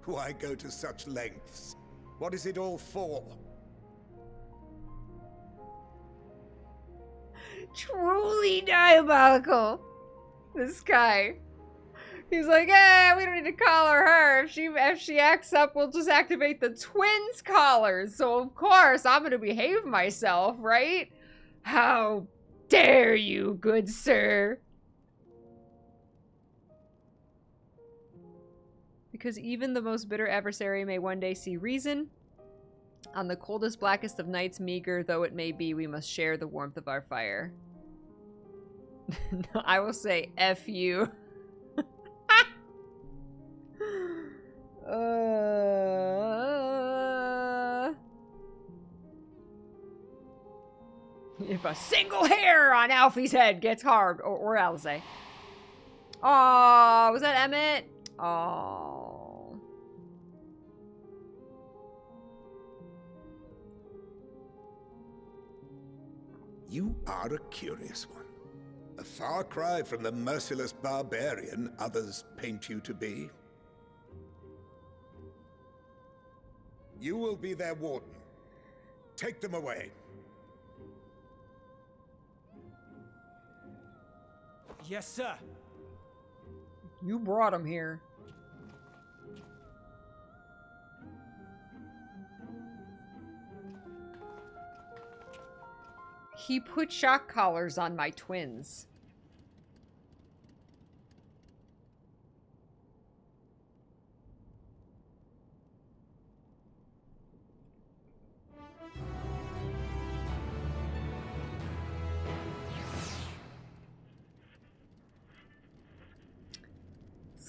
Speaker 16: Why go to such lengths? What is it all for?
Speaker 1: Truly diabolical. This guy. He's like, we don't need to collar her. If she acts up, we'll just activate the twins' collars. So of course I'm gonna behave myself, right? How dare you, good sir? Because even the most bitter adversary may one day see reason. On the coldest, blackest of nights, meager though it may be, we must share the warmth of our fire. No, I will say F you. If a single hair on Alfie's head gets hard, or Alize. Oh, was that Emmett? Oh.
Speaker 16: You are a curious one. A far cry from the merciless barbarian others paint you to be. You will be their warden. Take them away.
Speaker 15: Yes, sir.
Speaker 1: You brought him here. He put shock collars on my twins.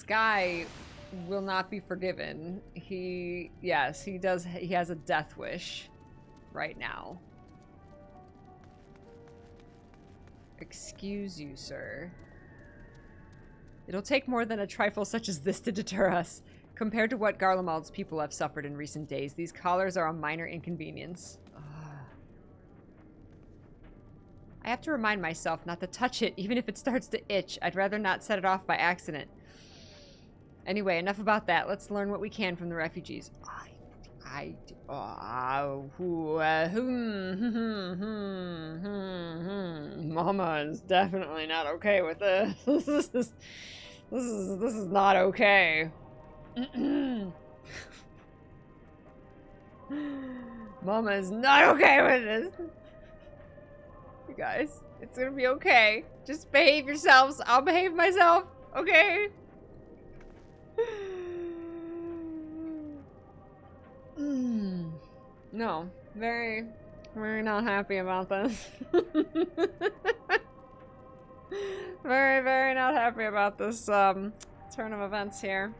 Speaker 1: Guy will not be forgiven. He has a death wish right now. Excuse you, sir. It'll take more than a trifle such as this to deter us. Compared to what Garlemald's people have suffered in recent days, these collars are a minor inconvenience. Ugh. I have to remind myself not to touch it, even if it starts to itch. I'd rather not set it off by accident. Anyway, enough about that. Let's learn what we can from the refugees. Mama is definitely not okay with this. This is not okay. Mama is not okay with this. You guys, it's gonna be okay. Just behave yourselves. I'll behave myself. Okay? No, very not happy about this. Very not happy about this turn of events here.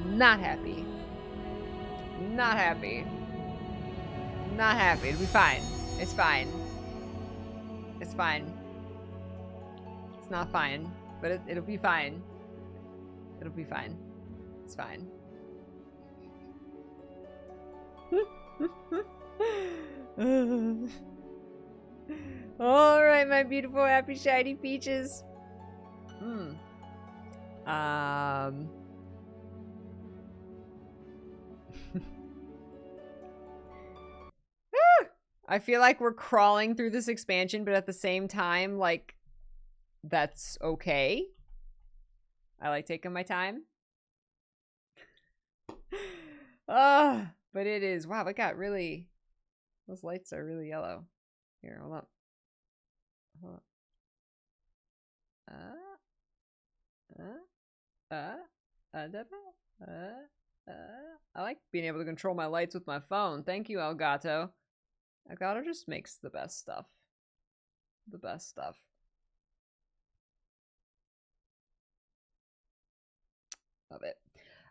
Speaker 1: Not happy. Not happy. Not happy. It'll be fine. It's fine. It's fine. It's not fine, but it'll be fine. It'll be fine. It's fine. Alright, my beautiful, happy, shiny peaches. I feel like we're crawling through this expansion, but at the same time, like, that's okay. I like taking my time. But it is. Wow, it got really... Those lights are really yellow. Here, hold up. Hold up. I like being able to control my lights with my phone. Thank you, Elgato. Elgato just makes the best stuff. The best stuff. Love it.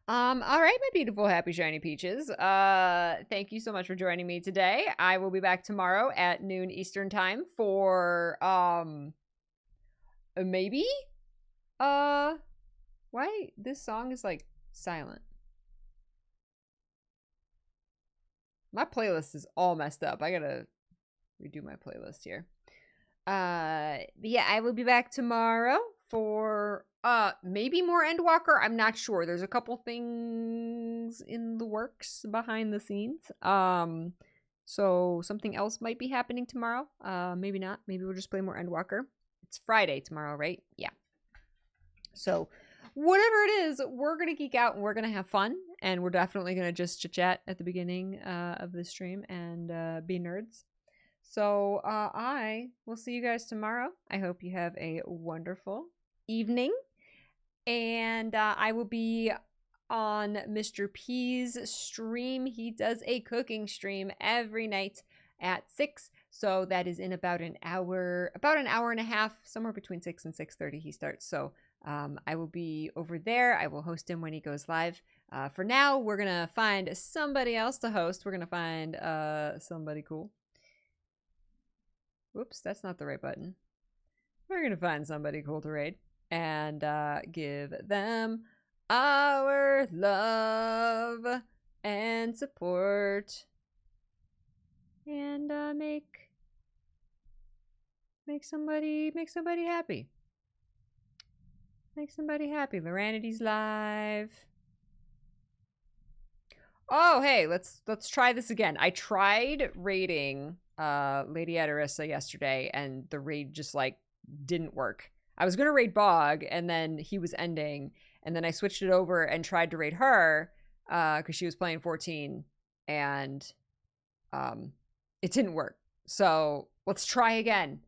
Speaker 1: All right, my beautiful, happy, shiny peaches. Thank you so much for joining me today. I will be back tomorrow at noon Eastern time for, maybe? Why this song is, like, silent? My playlist is all messed up. I gotta redo my playlist here. But yeah, I will be back tomorrow for maybe more Endwalker. I'm not sure. There's a couple things in the works behind the scenes. So something else might be happening tomorrow. Maybe not. Maybe we'll just play more Endwalker. It's Friday tomorrow, right? Yeah. So whatever it is, we're gonna geek out and we're gonna have fun, and we're definitely gonna just chit chat at the beginning of the stream and be nerds. So I will see you guys tomorrow. I hope you have a wonderful evening, and I will be on Mr. P's stream. He does a cooking stream every night at 6, so that is in about an hour and a half, somewhere between 6 and 6:30 he starts. So I will be over there. I will host him when he goes live. For now, we're gonna find somebody else to host. We're gonna find somebody cool. Whoops, that's not the right button. We're gonna find somebody cool to raid and give them our love and support, and make somebody happy. Make somebody happy. Loranity's live. Oh, hey, let's try this again. I tried raiding Lady Adarissa yesterday, and the raid just, like, didn't work. I was gonna raid Bog, and then he was ending, and then I switched it over and tried to raid her, because she was playing 14, and it didn't work. So let's try again.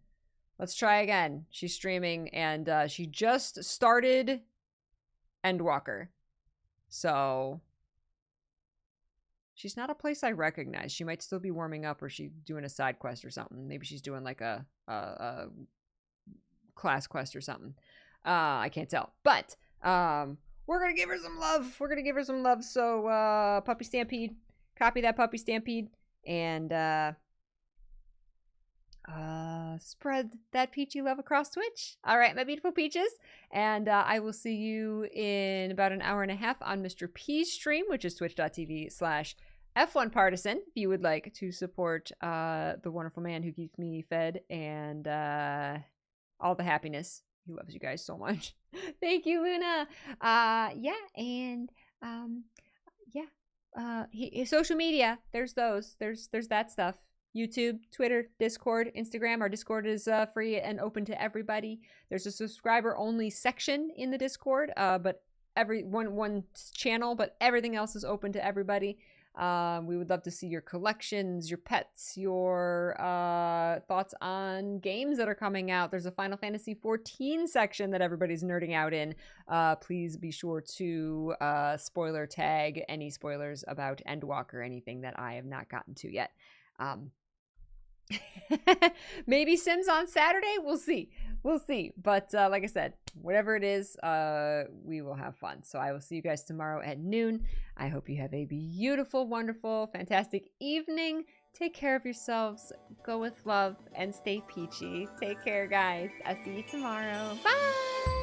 Speaker 1: She's streaming, and she just started Endwalker. So she's not a place I recognize. She might still be warming up, or she's doing a side quest or something. Maybe she's doing like a class quest or something. I can't tell. But we're gonna give her some love. So Puppy Stampede, copy that Puppy Stampede, and spread that peachy love across Twitch. All right, my beautiful peaches, and I will see you in about an hour and a half on Mr. P's stream, which is twitch.tv/F1Partisan. If you would like to support the wonderful man who keeps me fed and all the happiness He loves you guys so much. Thank you, Luna. Yeah, and yeah. Social media. There's those. There's that stuff. YouTube, Twitter, Discord, Instagram. Our Discord is free and open to everybody. There's a subscriber only section in the Discord, but every one channel, but everything else is open to everybody. We would love to see your collections, your pets, your thoughts on games that are coming out. There's a Final Fantasy XIV section that everybody's nerding out in. Please be sure to spoiler tag any spoilers about Endwalker, anything that I have not gotten to yet. Maybe Sims on Saturday. We'll see. But like I said, whatever it is, we will have fun. So I will see you guys tomorrow at noon. I hope you have a beautiful, wonderful, fantastic evening. Take care of yourselves. Go with love and stay peachy. Take care, guys. I'll see you tomorrow. Bye.